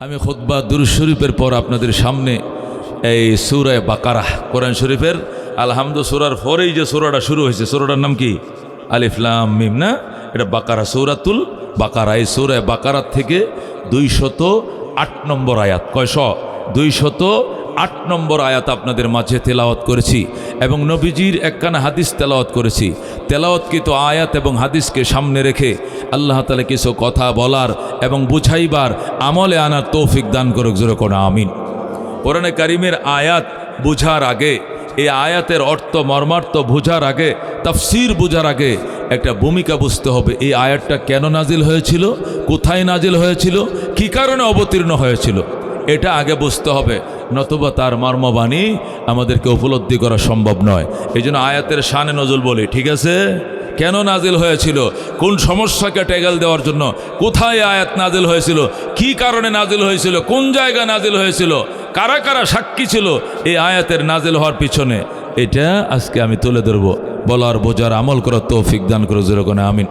আমি খুতবা দুরূদ শরীফের পর আপনাদের সামনে এই সূরা বাকারা কোরআন শরীফের আলহামদু সূরার পরেই যে সূরাটা শুরু হয়েছে, সূরাটার নাম কি? আলিফ লাম মিম না? এটা বাকারা, সূরাতুল বাকারা। এই সূরা বাকারা থেকে 208 নম্বর আয়াত, কয়শ? 208 নম্বর আয়াত আপনাদের মাঝে তেলাওয়াত করেছি এবং নবীজির একখানা হাদিস তেলাওয়াত করেছি। তেলাওয়াতকৃত আয়াত এবং হাদিসকে সামনে রেখে আল্লাহ তাআলা কিছু কথা বলার এবং বুঝাইবার, আমলে আনার তৌফিক দান করুক, জোরে কোন আমিন। কোরআনে কারিমের আয়াত বুঝার আগে, এই আয়াতের অর্থ মর্মার্থ বুঝার আগে, তাফসীর বুঝার আগে একটা ভূমিকা বুঝতে হবে। এই আয়াতটা কেন নাজিল হয়েছিল, কোথায় নাজিল হয়েছিল, কী কারণে অবতীর্ণ হয়েছিল, এটা আগে বুঝতে হবে, নতুবা তার মর্মবাণী আমাদেরকে উপলব্ধি করা সম্ভব নয়। এই জন্য আয়াতের শানে নজুল বলি, ঠিক আছে? কেন নাজিল হয়েছিল, কোন সমস্যাকে টেগল দেওয়ার জন্য, কোথায় আয়াত নাজিল হয়েছিল, কি কারণে নাজিল হয়েছিল, কোন জায়গায় নাজিল হয়েছিল, কারা কারা সাক্ষী ছিল এই আয়াতের নাজিল হওয়ার পিছনে, এটা আজকে আমি তুলে ধরবো। বলার বোঝার আমল করার তৌফিক দান করে যেরকম আমিন।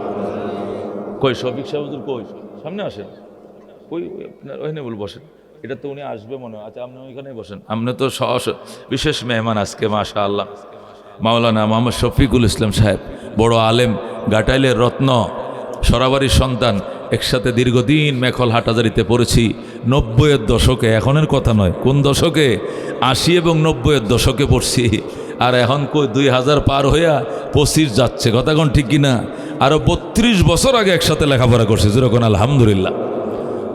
কই শফিক সাহেব কই? সামনে আসেন। কই আপনার ওইখানে বল বসেন, এটা তো উনি আসবে মনে হয়। আচ্ছা আপনি ওইখানেই বসেন, আপনি তো বিশেষ মেহমান আজকে, মাশাআল্লাহ। মাওলানা মোহাম্মদ শফিকুল ইসলাম সাহেব, বড় আলেম, গাটাইলের রত্ন, সরাবাড়ির সন্তান। একসাথে দীর্ঘদিন মেখল হাটাজারিতে পড়েছি 90-এর দশকে, এখনের কথা নয়, কোন দশকে? 80 এবং 90-এর দশকে পড়ছি। আর এখন কই 2000 পার হইয়া 25 যাচ্ছে, কথা কোন ঠিক কিনা? আরও 32 বছর আগে একসাথে লেখাপড়া করছে, যেরকম আলহামদুলিল্লাহ।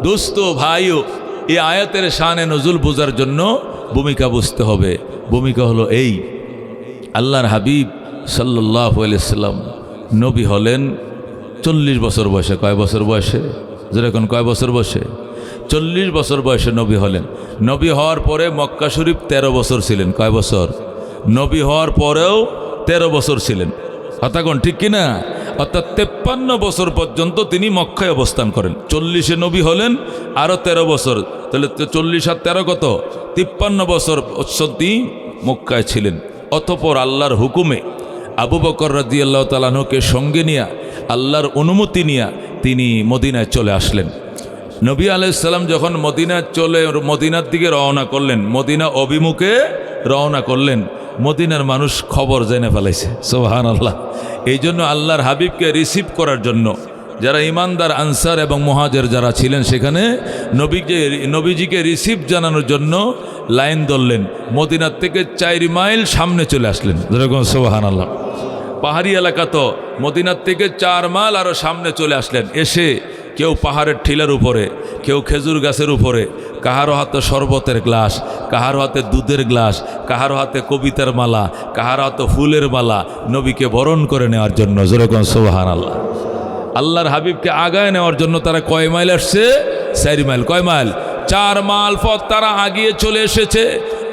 দোস্ত ভাইও, এই আয়াতের শানে নজুল বোঝার জন্য ভূমিকা বুঝতে হবে। ভূমিকা হলো এই, আল্লাহর হাবিব সাল্লাল্লাহু আলাইহি সাল্লাম নবী হলেন 40 বছর বয়সে। কয় বছর বয়সে? যেরকম কয় বছর বয়সে? 40 বছর বয়সে নবী হলেন। নবী হওয়ার পরে মক্কা শরীফ 13 বছর ছিলেন। কয় বছর? নবী হওয়ার পরেও 13 বছর ছিলেন, কথা কোন ঠিক কিনা? অর্থাৎ 53 বছর পর্যন্ত তিনি মক্কায় অবস্থান করেন। 40-এ নবী হলেন, আরও 13 বছর, তাহলে 40 আর 13 কত? 53 বছর তিনি মক্কায় ছিলেন। অতঃপর আল্লাহর হুকুমে আবু বকর রাদিয়াল্লাহু তাআলা আনহুকে সঙ্গে নিয়ে, আল্লাহর অনুমতি নিয়ে তিনি মদিনায় চলে আসলেন। নবী আলাইহিস সালাম যখন মদিনার দিকে রওনা করলেন, মদিনা অভিমুখে রওনা করলেন, মদিনার মানুষ খবর জেনে ফেলাইছে, সুবহানাল্লাহ। এই জন্য আল্লাহর হাবিবকে রিসিভ করার জন্য যারা ইমানদার আনসার এবং মুহাজির যারা ছিলেন, সেখানে নবীজিকে রিসিভ জানানোর জন্য লাইন ধরলেন। মদিনার থেকে 4 মাইল সামনে চলে আসলেন, যেরকম সুবহানাল্লাহ। পাহাড়ি এলাকা তো, মদিনার থেকে 4 মাইল আরও সামনে চলে আসলেন। এসে কেউ পাহাড়ের ঠিলার উপরে, কেউ খেজুর গাছের উপরে, কাহারো হাতে শরবতের গ্লাস, কাহারো হাতে দুধের গ্লাস, কাহারো হাতে কবিতার মালা, কাহারো হাতে ফুলের মালা, নবীকে বরণ করে নেওয়ার জন্য, যেরকম সুবহানাল্লাহ। আল্লাহর হাবিবকে আগায় নেওয়ার জন্য তারা কয় মাইল আসছে? 4 মাইল। কয় মাইল? 4 মাইল পথ তারা আগিয়ে চলে এসেছে।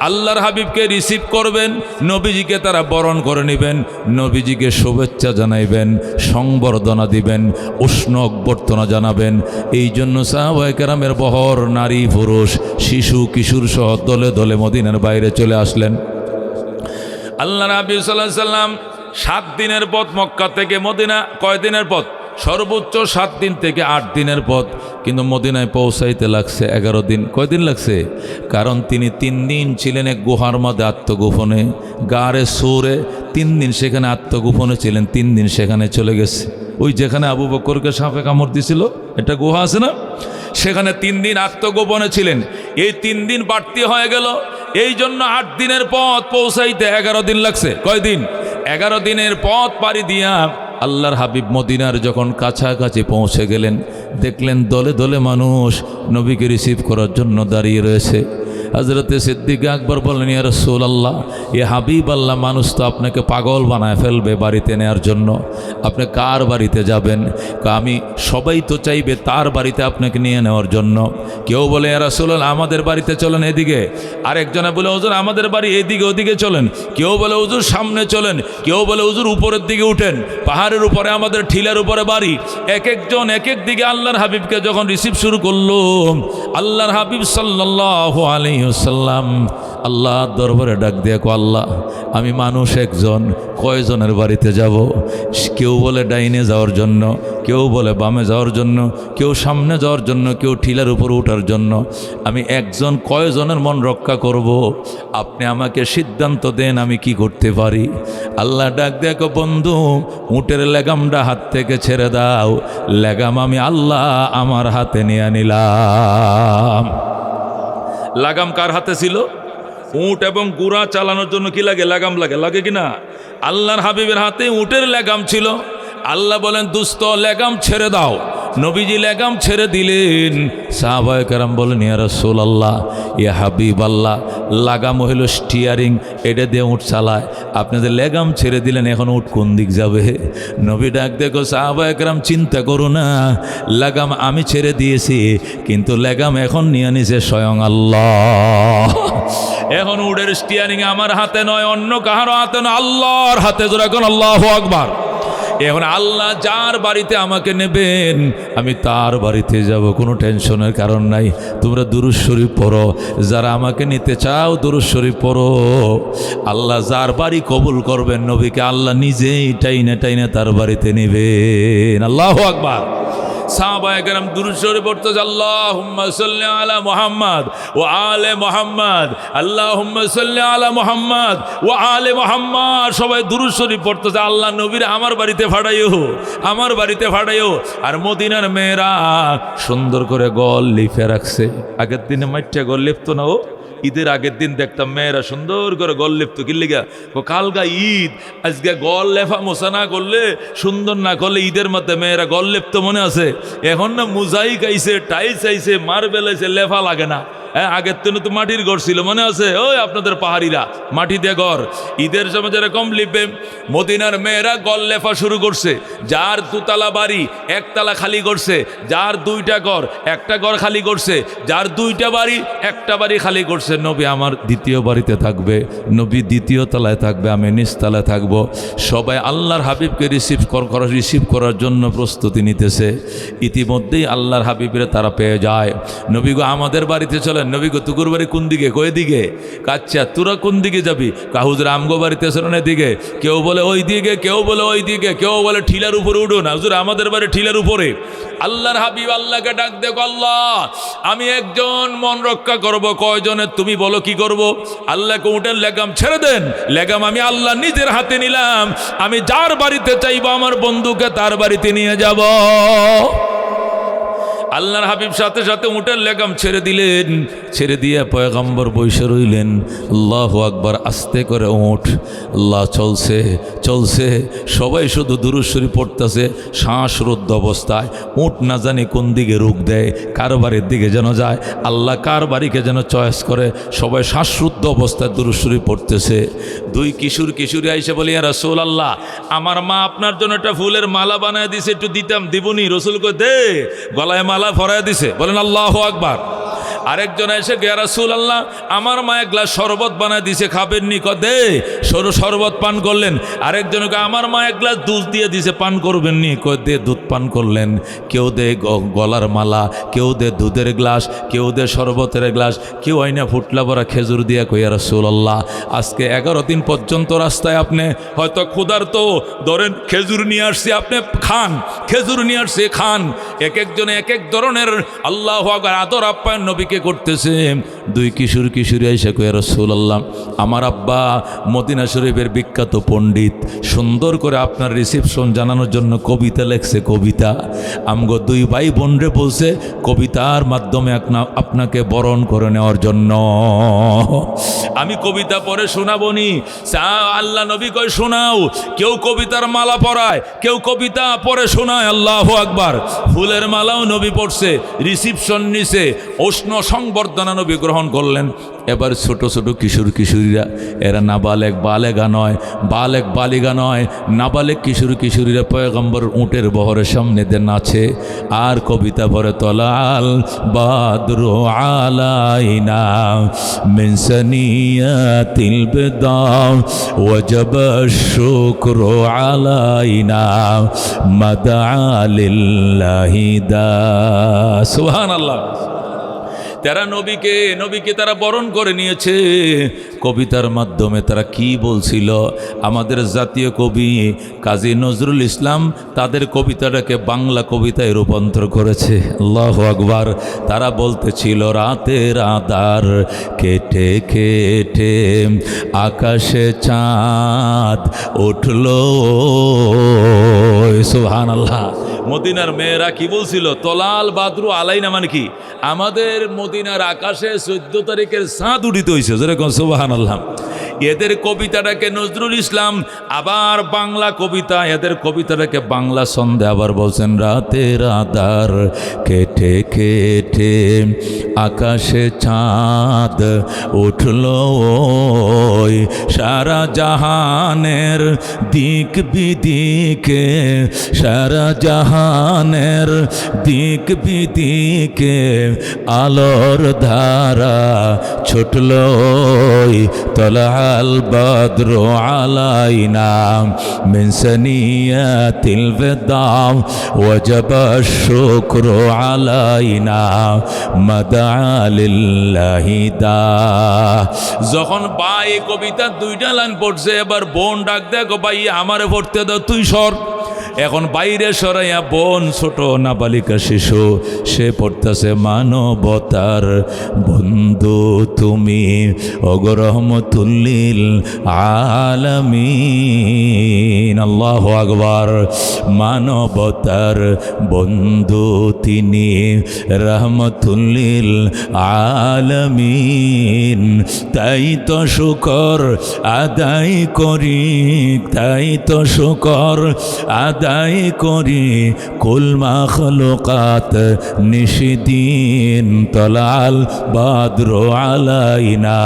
আল্লাহর হাবিবকে রিসিভ করবেন, নবীজিকে তারা বরণ করে নেবেন, নবীজিকে শুভেচ্ছা জানাইবেন, সংবর্ধনা দিবেন, উষ্ণ অভ্যর্থনা জানাবেন। এই জন্য সাহাবায়ে কেরামের বহর, নারী পুরুষ শিশু কিশোর সহ দলে দলে মদিনার বাইরে চলে আসলেন। আল্লাহ নবী সাল্লাল্লাহু আলাইহি সাল্লাম 7 দিনের পথ মক্কা থেকে মদিনা। কয় দিনের পথ? সর্বোচ্চ 7 দিন থেকে 8 দিনের পথ, কিন্তু মদিনায় পৌঁছাইতে লাগছে 11 দিন। কয়দিন লাগছে? কারণ তিনি 3 দিন ছিলেন এক গুহার মধ্যে আত্মগোপনে, গারে সোরে 3 দিন সেখানে আত্মগোপনে ছিলেন। 3 দিন সেখানে চলে গেছে, ওই যেখানে আবু বকরকে সাপে কামড় দিছিল, এটা গুহা আছে না, সেখানে 3 দিন আত্মগোপনে ছিলেন। এই 3 দিন বাড়তি হয়ে গেল, এই জন্য 8 দিনের পথ পৌঁছাইতে 11 দিন লাগছে। কয়দিন? 11 দিনের পথ পাড়ি দিয়া আল্লাহর হাবিব মদিনার যখন কাছাকাছি পৌঁছে গেলেন, দেখলেন দলে দলে মানুষ নবীকে রিসিভ করার জন্য দাঁড়িয়ে রয়েছে। হযরতে সিদ্দিক আকবর বললেন, ইয়া রাসূলুল্লাহ, এ হাবিব আল্লাহ, মানুষ তো আপনাকে পাগল বানায় ফেলবে বাড়িতে নেওয়ার জন্য, আপনি কার বাড়িতে যাবেন? আমি সবাই তো চাইবে তার বাড়িতে আপনাকে নিয়ে নেওয়ার জন্য। কেউ বলে, ইয়া রাসূলুল্লাহ, আমাদের বাড়িতে চলেন এদিকে। আরেকজনে বলে, হুজুর আমাদের বাড়ি এইদিকে, ওদিকে চলেন। কেউ বলে, হুজুর সামনে চলেন। কেউ বলে, হুজুর উপরের দিকে উঠেন, পাহাড়ের উপরে আমাদের ঠিলার উপরে বাড়ি। এক একজন এক এক দিকে আল্লাহর হাবিবকে যখন রিসিভ শুরু করলো, আল্লাহর হাবিব সাল্লাল্লাহু আলাইহি আলাইহি ওয়াসাল্লাম আল্লাহ দরবারে ডাক দিয়ে কো, আল্লাহ আমি মানুষ একজন, কয়জনের বাড়িতে যাব? কেউ বলে ডাইনে যাওয়ার জন্য, কেউ বলে বামে যাওয়ার জন্য, কেউ সামনে যাওয়ার জন্য, কেউ ঠিলার উপর ওঠার জন্য। আমি একজন, কয়জনের মন রক্ষা করব? আপনি আমাকে সিদ্ধান্ত দেন আমি কি করতে পারি। আল্লাহ ডাক দেখো, বন্ধু উটের লেগামটা হাত থেকে ছেড়ে দাও। লেগাম আমি আল্লাহ আমার হাতে নিয়ে নিলাম। লাগাম কার হাতে ছিল? উট এবং গুড়া চালানোর জন্য কি লাগে? লাগাম লাগে, লাগে কিনা? আল্লাহর হাবিবের হাতে উটের লেগাম ছিল। আল্লাহ বলেন, দুস্ত লেগাম ছেড়ে দাও। নবীজি লেগাম ছেড়ে দিলেন। সাহাবায়ে কেরাম বলেন, ইয়া রাসূলুল্লাহ, ইয়া হাবিবাল্লাহ, লাগাম হইল স্টিয়ারিং, এটা দিয়ে উট চালায়, আপনি যে লেগাম ছেড়ে দিলেন, এখন উট কোন দিক যাবে? নবী ডাক দেখো, সাহাবায়ে কেরাম চিন্তা করো না, লাগাম আমি ছেড়ে দিয়েছি, কিন্তু লেগাম এখন নিয়ে নিছে স্বয়ং আল্লাহ। এখন উটের স্টিয়ারিং আমার হাতে নয়, অন্য কাহারও হাতে নয়, আল্লাহর হাতে। জোরে কোন আল্লাহু আকবার। এখন আল্লাহ যার বাড়িতে আমাকে নেবেন আমি তার বাড়িতে যাব, কোনো টেনশনের কারণ নাই। তোমরা দুরূদ শরীফ পড়ো, যারা আমাকে নিতে চাও দুরূদ শরীফ পড়ো। আল্লাহ যার বাড়ি কবুল করবেন, নবীকে আল্লাহ নিজেই টাইনে টাইনে তার বাড়িতে নেবেন। আল্লাহু আকবার। সাহাবায়ে কেরাম দুরূদ শরীফ পড়তেছে, আল্লাহুম্মা সাল্লি আলা মুহাম্মাদ ওয়া আলে মুহাম্মাদ, আল্লাহুম্মা সাল্লি আলা মুহাম্মাদ ওয়া আলে মুহাম্মাদ। সবাই দুরূদ শরীফ পড়তেছে, আল্লাহ নবীর আমার বাড়িতে ফাড়াইও, আমার বাড়িতে ফাড়াইও। আর মদিনার মেয়েরা সুন্দর করে গল লিফে রাখছে। আগের দিনে মাইটটা গল লিপতো না, ও ঈদের আগের দিন দেখতাম মেয়েরা সুন্দর করে গল লেপতো। কি লিগা? কালকা ঈদ, আজকে গল লেফা মোছা না করলে, সুন্দর না করলে ঈদের মধ্যে মেয়েরা গল লেপতো, মনে আছে? এখন না মুজাইক আইছে, টাইলস আইছে, মার্বেল আইছে, লেফা লাগে না। হ্যাঁ, আগের তো মাটির ঘর ছিল, মনে আছে? ওই আপনাদের পাহাড়িরা মাটি দিয়ে ঘর, ঈদের সময় যেরকম লিপে, মদিনার মেয়েরা গল লেফা শুরু করছে। যার দুতলা বাড়ি একতলা খালি করছে, যার দুইটা ঘর একটা ঘর খালি করছে, যার দুইটা বাড়ি একটা বাড়ি খালি করছে। নবী আমার দ্বিতীয় বাড়িতে থাকবে, নবী দ্বিতীয় তলায় থাকবে, আমি নিচতলায় থাকবো। সবাই আল্লাহর হাবিবকে রিসিভ করার জন্য প্রস্তুতি নিতেছে। ইতিমধ্যেই আল্লাহর হাবিবরে তারা পেয়ে যায়। নবী গো আমাদের বাড়িতে চলে। নবী গো তুকুর বাড়ি কোন দিকে? কয় দিকে? কাচ্চা, তোরা কোন দিকে যাবি? কাহুজুর আমগো বাড়িতে চলেন এদিকে। কেউ বলে ওই দিকে, কেউ বলে ওই দিকে, কেউ বলে ঠিলার উপরে উঠো না, হুজুর আমাদের বাড়ি ঠিলার উপরে। আল্লাহর হাবিব আল্লাহকে ডাক দেখো, আল্লাহ আমি একজন মন রক্ষা করব, কয়জনের তুমি বলো কি করব? আল্লাহকে উঠেন লেগাম ছেড়ে দেন। লেগাম আমি আল্লাহ নিজের হাতে নিলাম, আমি যার বাড়িতে চাইবো আমার বন্ধুকে তার বাড়িতে নিয়ে যাব। আল্লাহর হাবিব সাথে সাথে উটের লেগাম ছেড়ে দিলেন। ছেড়ে দিয়ে পয়গম্বর বসে রইলেন। আল্লাহু আকবার। আস্তে করে উঠ, আল্লাহ চলছে চলছে, সবাই শুধু দুরূদ শরীফ পড়তেছে শ্বাসরুদ্ধ অবস্থায়। উট না জানি কোন দিকে রুখ দেয়, কার বাড়ির দিকে যেন যায়, আল্লাহ কার বাড়িকে যেন চয়েস করে। সবাই শ্বাসরুদ্ধ অবস্থায় দুরূদ শরীফ পড়তেছে। দুই কিশোরী আইসে বলি, ইয়া রাসূলুল্লাহ আমার মা আপনার জন্য একটা ফুলের মালা বানায় দিছে, একটু দিতাম, দিবনি? রসুল কই দে, গলায় মালা ফরায় দিছে। বলেন আল্লাহু আকবার। আরেকজন এসে, ইয়া রাসূলুল্লাহ আমার মা এক গ্লাস শরবত বানায় দিছে, খাবেননি? দে, শরবত পান করলেন। আরেকজনকে আমার মা এক গ্লাস দুধ দিয়ে দিছে, পান করবেননি? দে, দুধ পান করলেন। কেউ দে গলার মালা, কেউ দে দুধের গ্লাস, কেউ দে শরবতের গ্লাস, কেউ আইনা ফুটলা ভরা খেজুর দিয়া কই, ইয়া রাসূলুল্লাহ আজকে 11 দিন পর্যন্ত রাস্তায় আপনি হয়তো ক্ষুধার্ত, ধরেন খেজুর নিয়ে আসছি, আপনি খান, খেজুর নিয়ে আসছে খান। এক একজনে এক এক ধরনের আল্লাহু আকবার আদর আপ্যায়ন নবীকে করতেছে। দুই কিশোরী আইসা কই, ইয়া রাসূলুল্লাহ আমার আব্বা মদিনা শরীফের বিখ্যাত পণ্ডিত, সুন্দর করে আপনার রিসেপশন জানানোর জন্য কবিতা লেখছে। কবিতা আমগো দুই ভাই বোন রে বলছে কবিতার মাধ্যমে আপনাকে বরণ করে নেওয়ার জন্য। আমি কবিতা পড়ে শোনাবনি। আল্লাহ নবী কয় শোনাও। কেউ কবিতার মালা পরায়, কেউ কবিতা পড়ে শোনায়। আল্লাহু আকবার। ফুলের মালাও নবী পড়ছে, রিসিপশন নিছে, উষ্ণ সংবর্ধনা নবী গ্রহণ করলেন। এবার ছোট ছোট কিশোরীরা, এরা নাবালেগ বালেগা নয়, বালেগ বালিগা নয়, নাবালেগ কিশোরীরা পয়গম্বর উটের বহরের সামনে দিয়ে নাচে আর কবিতা পড়ে, তলাল বাদরু আলাইনা মিন সানিয়াতিল বিদা ওয়াজাব শুকরু আলাইনা মাদআ লিল্লাহি দা। সুবহানাল্লাহ। তারা নবীকে তারা বরণ করে নিয়েছে। কবিতার মাধ্যমে তারা কি বলছিল? আমাদের জাতীয় কবি কাজী নজরুল ইসলাম তাদের কবিতাটাকে বাংলা কবিতায় রূপান্তর করেছে। আল্লাহু আকবার। তারা বলতেছিল, রাতের আধার কেটে কেটে আকাশে চাঁদ উঠলো। সুবহানাল্লাহ। মদিনার মেয়েরা কি বলছিল? তলাল বাদরু আলাইনা, মানে কি? আমাদের মদিনার আকাশে 14 তারিখের চাঁদ উদিত হয়েছে। যেরকম সুবহানাল্লাহ। এদের কবিতাটাকে নজরুল ইসলাম আবার বাংলা কবিতা, এদের কবিতাটাকে বাংলা ছন্দে আবার বলছেন, রাতের আধার কেটে কেটে আকাশে চাঁদ উঠলো, সারা জাহানের দিক বিদিকে, সারা জাহানের দিক বিদিকে আলোর ধারা ছুটলো, তলাল বদ্রু আলাইনা মিন সানিয়াতিল বিদা ওয়াজাব শুকরু আলাইনা মাদা লিল্লাহি দা। যখন ভাই কবিতা 2টা লাইন পড়ছে, এবার বোন ডাক দেখো, ভাই আমারে পড়তে দাও, তুই সর। এখন বাইরে সরাইয়া বোন, ছোট নাবালিকা শিশু, সে পড়তেছে, মানবতার বন্ধু তুমি অগরহমতুল্লিল আলামিন। আল্লাহু আকবার। মানবতার বন্ধু তিনি রহমতুল্লিল আলামিন। তাই তো শুকর আদায় করি, তাই তো শুকর আদায় করি, কুল মাখলুকাত নিশিদিন তলাল বাদরু আলাইনা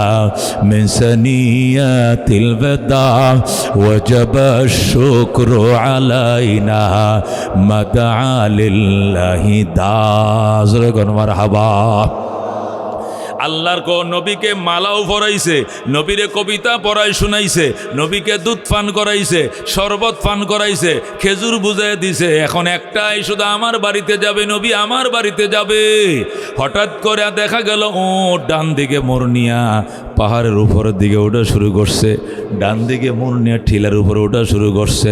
মিন সানিয়াতিল বিদা ওয়াজাব শুকরু আলাইনা মাদা লিল্লাহি দা। মারহাবা। আল্লাহর নবীকে মালাও পরাইছে, নবীরে কবিতা পড়াই শুনাইছে, নবীকে দুধ পান করাইছে, শরবত পান করাইছে, খেজুর বুঝাই দিছে। এখন একটাই শুধু, আমার বাড়িতে যাবে নবী, আমার বাড়িতে যাবে। হঠাৎ করে দেখা গেল ও ডান দিকে মোড় নিয়া পাহাড়ের উপরের দিকে ওঠা শুরু করছে, ডান দিকে মোড় নিয়ে ঠিলার উপরে ওঠা শুরু করছে।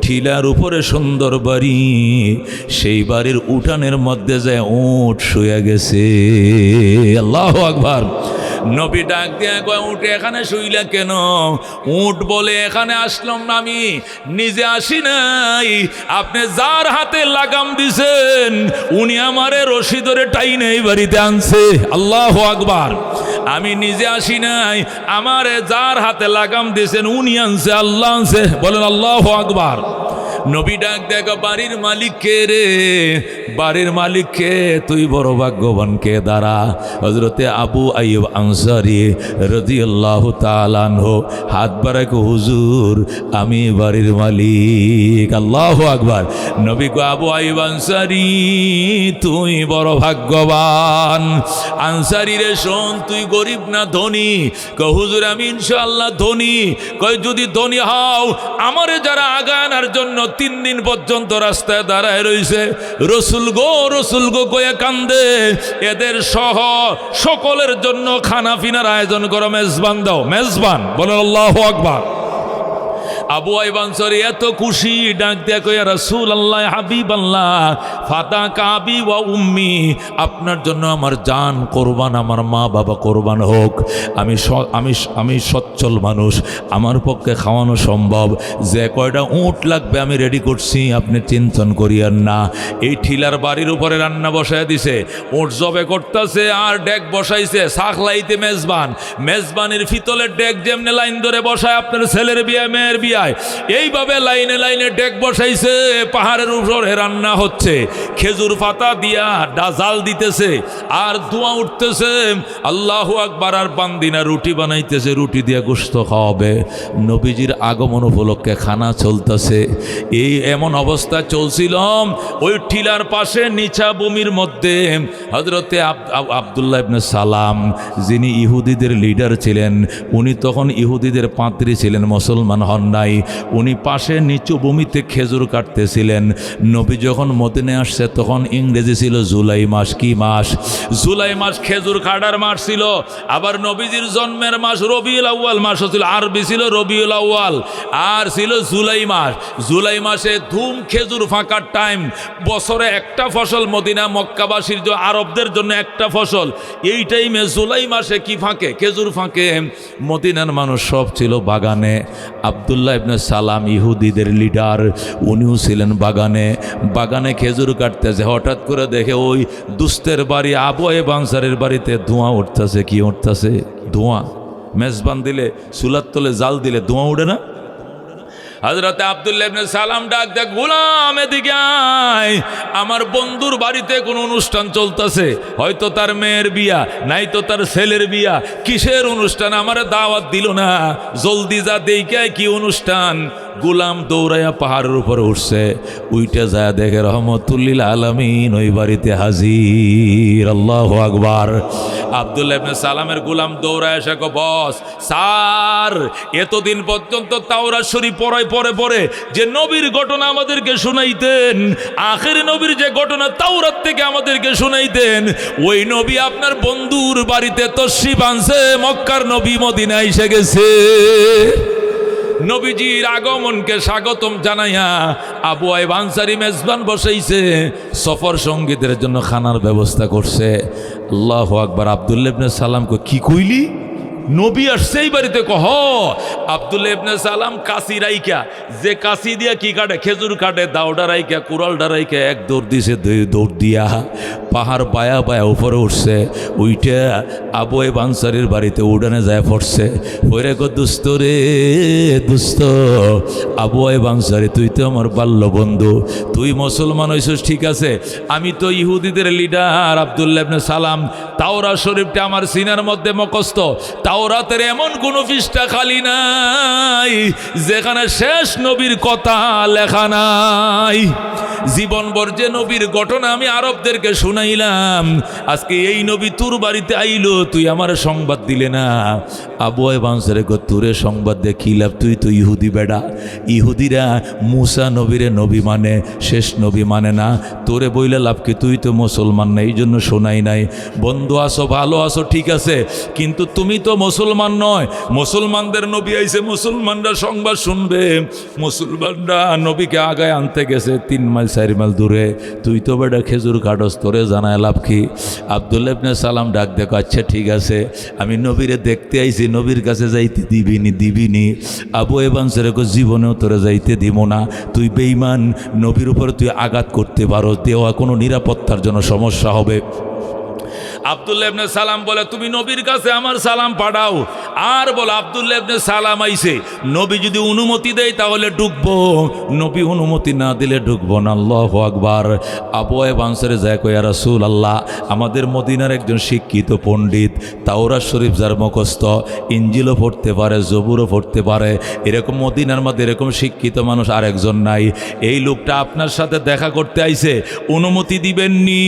ঠিলার উপরে সুন্দর বাড়ি, সেই বাড়ির উঠানের মধ্যে যায় উট শুয়ে গেছে। আল্লাহু আকবার। নবী ডাক দিয়া কয়, উঠে এখানে শুইলা কেন? উট বলে, এখানে আসলাম না, আমি নিজে আসি নাই, আপনি যার হাতে লাগাম দিছেন উনি আমারে রশি ধরে টাইনে এই বাড়িতে আনছে। আল্লাহু আকবার। আমি নিজে আসি নাই, আমারে যার হাতে লাগাম দিয়েছেন উনি আনছে, আল্লাহ আনছে। বলেন আল্লাহু আকবার। নবী ডাক দেখো, বাড়ির মালিক কে রে? বাড়ির মালিক কে? তুই বড় ভাগ্যবান, কে? দাঁড়া। হযরতে আবু আইয়ুব আনসারী রাদিয়াল্লাহু তাআলা আনহু হাত বাড়ায়, হুজুর আমি বাড়ির মালিক। আল্লাহু আকবার। নবী কো, আবু আইয়ুব আনসারী তুই বড় ভাগ্যবান। আনসারী রে শোন, তুই গরিব না ধনী? কয়, হুজুর আমি ইনশাআল্লাহ ধনী। কয়, যদি ধনী হও, আমারে যারা আগানোর জন্য 3 দিন পর্যন্ত রাস্তায় দাঁড়ায় রইছে, রসুল গো কয়ে কান্দে, এদের সহ সকলের জন্য খানা পিনার আয়োজন করো, মেজবান দাও, মেজবান। বলেন আল্লাহু আকবার। আবু আইয়ুব আনসারী এত খুশি, ডাক দেয়া কয়, ইয়া রাসূলুল্লাহ, হাবিবাল্লাহ, ফাদাকা আবি ওয়া উম্মি, আপনার জন্য আমার জান কোরবান, আমার মা বাবা কোরবান হোক। আমি সচ্ছল মানুষ, আমার পক্ষে খাওয়ানো সম্ভব। যে কয়টা উট লাগবে আমি রেডি করছি, আপনি চিন্তন করিয়েন না। এই ঠিলার বাড়ির উপরে রান্না বসায় দিছে, উট জবে করতেছে আর ডেক বসাইছে, সাখলাইতে মেজবান, মেজবানের ফিতলের ডেক যেমনি লাইন ধরে বসায় আপনার ছেলের বিয়ে মেয়ের বিয়ে, এইভাবে লাইনে লাইনে ডেক বসাইছে, পাহাড়ের উপরে রান্না হচ্ছে, খেজুর পাতা দিয়া ডাজাল দিতেছে আর ধোঁয়া উঠতেছে। আল্লাহু আকবার। আর বান্দিনা রুটি বানাইতেছে, রুটি দিয়ে গোশত খাওয়াবে। নবীজির আগমন উপলক্ষে খানা চলতেছে। এই এমন অবস্থা চলছিল, ওই টিলার পাশে নিচা ভূমির মধ্যে হযরতে আব্দুল্লাহ ইবনে সালাম, যিনি ইহুদিদের লিডার ছিলেন, উনি তখন ইহুদিদের পাদ্রী ছিলেন, মুসলমান হন নাই। নাই। উনি পাশে নিচু ভূমিতে খেজুর কাটতেছিলেন। নবী যখন মদিনায় আসছে তখন ইংরেজি ছিল জুলাই মাস। কি মাস? জুলাই মাস খেজুর কাটার মাস ছিল। আবার নবীজির জন্মের মাস রবিউল আউয়াল মাসও ছিল, আরবি ছিল রবিউল আউয়াল, আর ছিল জুলাই মাস। জুলাই মাসে ধুম খেজুর ফাঁকার টাইম। বছরে একটা ফসল মদিনা মক্কাবাসীর আরবদের জন্য একটা ফসল। এই টাইমে জুলাই মাসে কি ফাঁকে? খেজুর ফাঁকে। মদিনার মানুষ সব ছিল বাগানে। আব্দুল্লাহ ইবনে সালাম ইহুদিদের লিডার, উনিও ছিলেন বাগানে। বাগানে খেজুর কাটতেছে, হঠাৎ করে দেখে ওই দুস্তের বাড়ি আবু আইয়ুব আনসারীর বাড়িতে ধোঁয়া উঠতেছে। কি উঠতেছে? ধোঁয়া। মেজবান দিলে, চুলার তলে জাল দিলে ধোঁয়া উঠে না? হযরতে আব্দুল্লাহ ইবনে সালাম ডাক দেখ, গোলাম এদিকে আয়, আমার বন্ধুর বাড়িতে কোনো অনুষ্ঠান চলতেছে, হয়তো তার মেয়ের বিয়া, নাই তো তার ছেলের বিয়া। কিসের অনুষ্ঠান? আমারে দাওয়াত দিল না, জলদি যা দেইকে কি অনুষ্ঠান। গোলাম দৌড়াইয়া পাহাড়ের উপরে উঠছে, উইটা যায় দেখে রহমতুল্লিল আলামিন ওই বাড়িতে হাজির। আল্লাহু আকবার। আব্দুল্লাহ ইবনে সালামের গোলাম দৌড়ায় এসে কয়, বস স্যার, এতদিন পর্যন্ত তাওরাত শরীফ পড়ে পড়ে যে নবীর ঘটনা আমাদেরকে শুনাইতেন, আখেরি নবীর যে ঘটনা তাওরাত থেকে আমাদেরকে শুনাইতেন, ওই নবী আপনার বন্ধুর বাড়িতে তশরিফ আনছে, মক্কার নবী মদিনায় এসে গেছে। নবীজির আগমনকে স্বাগতম জানাইয়া আবু আইয়ুব আনসারী মেজবান বসাইছে, সফর সঙ্গীদের জন্য খানার ব্যবস্থা করছে। আল্লাহু আকবার। আব্দুল্লাহ ইবনে সালাম কই, কি কইলি? নবী আসছে এই বাড়িতে? কহ। আব্দুল্লাহ ইবনে সালাম কাশি রাইকা, যে কাশি দিয়া কি কাটে? খেজুর কাটে। দাওডা রাইকা, কুড়ালটা রাইকা এক দৌড় দিছে, দৌড় দিয়া পাহাড় বায়া বায়া উপরে উঠছে। উইটা আবু আইয়ুব আনসারীর বাড়িতে উড়ানে যায় পড়ছে। ওরে গো দুস্ত রে দুস্ত, আবু আইয়ুব আনসারী তুই তো আমার বাল্য বন্ধু, তুই মুসলমান হইছিস ঠিক আছে, আমি তো ইহুদিদের লিডার আব্দুল্লাহ ইবনে সালাম। তাওরাত শরীফটা আমার সিনার মধ্যে মুখস্থ। তাওরাতের এমন কোনো পৃষ্ঠা খালি নাই যেখানে শেষ নবীর কথা লেখা নাই। জীবনভর যে নবীর ঘটনা আমি আরবদেরকে শুনাইলাম, আজকে এই নবী তোর বাড়িতে আইলো, তুই আমার সংবাদ দিলে না। আবু আইয়ুব আনসারী কয়, তোরে সংবাদ দিয়ে কি লাভ? তুই তো ইহুদি বেডা। ইহুদিরা মুসা নবীরে নবী মানে, শেষ নবী মানে না। তোরে বইলে লাভ কি? তুই তো মুসলমান না, এই জন্য শোনাই নাই। বন্ধু আসো, ভালো আসো ঠিক আছে, কিন্তু তুমি তো মুসলমান নয়। মুসলমানদের নবী আইছে, মুসলমানরা সংবাদ শুনবে। মুসলমানরা নবীকে আগায় আনতে গেছে 3 মাইল 4 মাইল দূরে। তুই তো বেটা খেজুর কাটস, তোরে জানায় লাভ কি? আব্দুল্লাহ ইবনে সালাম ডাক দেখো, আচ্ছা ঠিক আছে, আমি নবীরে দেখতে আইছি, নবীর কাছে যাইতে দিবিনি। আবু আইয়ুব আনসারী কয়, জীবনেও তোরে যাইতে দিব না। তুই বেঈমান, নবীর উপর তুই আঘাত করতে পারো, দেওয়া কোনো নিরাপত্তার জন্য সমস্যা হবে। আব্দুল্লাহ ইবনে সালাম বলে, তুমি নবীর কাছে আমার সালাম পাঠাও। আর বলো আব্দুল্লাহ ইবনে সালাম আইছে, নবী যদি অনুমতি দেয় তাহলে ঢুকবো, নবী অনুমতি না দিলে ঢুকবো না। আল্লাহু আকবার। আবু আইয়ুব আনসারী যায় কয়, ইয়া রাসূলুল্লাহ, আমাদের মদিনার একজন শিক্ষিত পণ্ডিত, তাওরাত শরীফ যার মুখস্থ, ইনজিলও পড়তে পারে, জবুরও পড়তে পারে, এরকম মদিনার মধ্যে এরকম শিক্ষিত মানুষ আরেকজন নাই। এই লোকটা আপনার সাথে দেখা করতে আইছে, অনুমতি দিবেননি?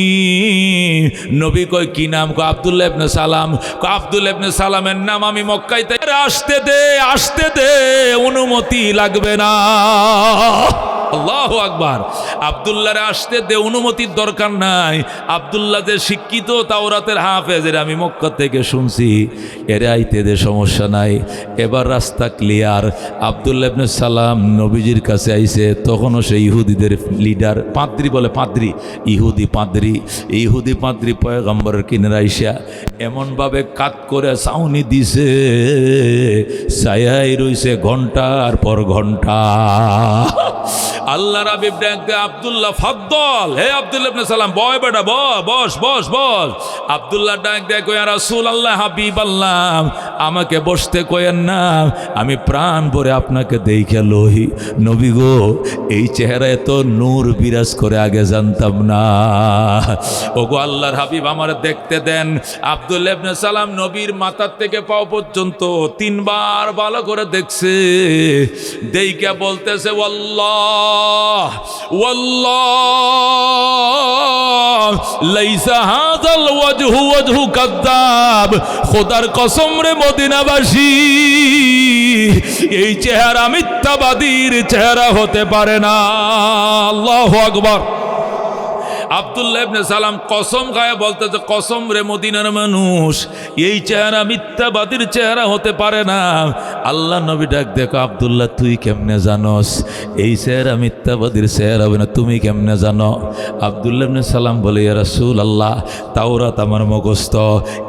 নবী কয়, কি নাম? কয়, আব্দুল্লাহ ইবনে সালাম। কয়, আব্দুল্লাহ ইবনে সালামের নাম আমি মক্কায়, আসতে দে, অনুমতি লাগবে না। আল্লাহু আকবার। আব্দুল্লাহরে আসতে দে, অনুমতির দরকার নাই। আব্দুল্লাহ যে শিক্ষিত তাওরাতের হাফেজ, এর আমি মক্কা থেকে শুনছি, এর আইতে দে, সমস্যা নাই। এবার রাস্তা ক্লিয়ার। আব্দুল্লাহ ইবনে সালাম নবীজির কাছে আইছে, তখনও সে ইহুদিদের লিডার, পাদ্রি বলে, পাদ্রি, ইহুদি পাদ্রি পয়গম্বরের কিনারে আইসা এমনভাবে কাত করে ছাউনি দিছে, ছায়াই রইছে ঘন্টার পর ঘন্টা। আল্লাহর হাবিব ডাক দে, আব্দুল্লাহ ফাদ্দল, হে আব্দুল্লাহ ইবনে সালাম, বয় বেটা, বস। আব্দুল্লাহ ডাক দে, কয়, ইয়া রাসূলুল্লাহ, হাবিবাল্লাহ, আমাকে বসতে কয়েন না, আমি প্রাণ ভরে আপনাকে দেখে লই। নবী গো, এই চেহারায় তো নূর বিরাজ করে, আগে জানতাম না। ওগো আল্লাহর হাবিব, আমার দেখতে দেন। আব্দুল্লাহ ইবনে সালাম নবীর মাথার থেকে পাও পর্যন্ত 3 বার ভালো করে দেখছে, দেইকা বলতেছে, আল্লাহ والله والله ليس هذا الوجه وجه كذاب খোদার কসম রে মদিনাবাসী এই চেহারা মিথ্যাবাদীর চেহারা হতে পারে না আল্লাহু আকবার আব্দুল্লাহ ইবনে সালাম কসম খায় বলতেছে কসম রে মদিনার মানুষ এই চেহারা মিথ্যাবাদীর চেহারা হতে পারে না আল্লাহ নবী ডাক দেখো আব্দুল্লাহ তুই কেমনে জানোস এই চেহারা মিথ্যাবাদীর চেহারা হবে না তুমি কেমনে জানো আব্দুল্লাহ ইবনে সালাম বলে ইয়া রাসূলুল্লাহ তাওরাত আমার মুখস্থ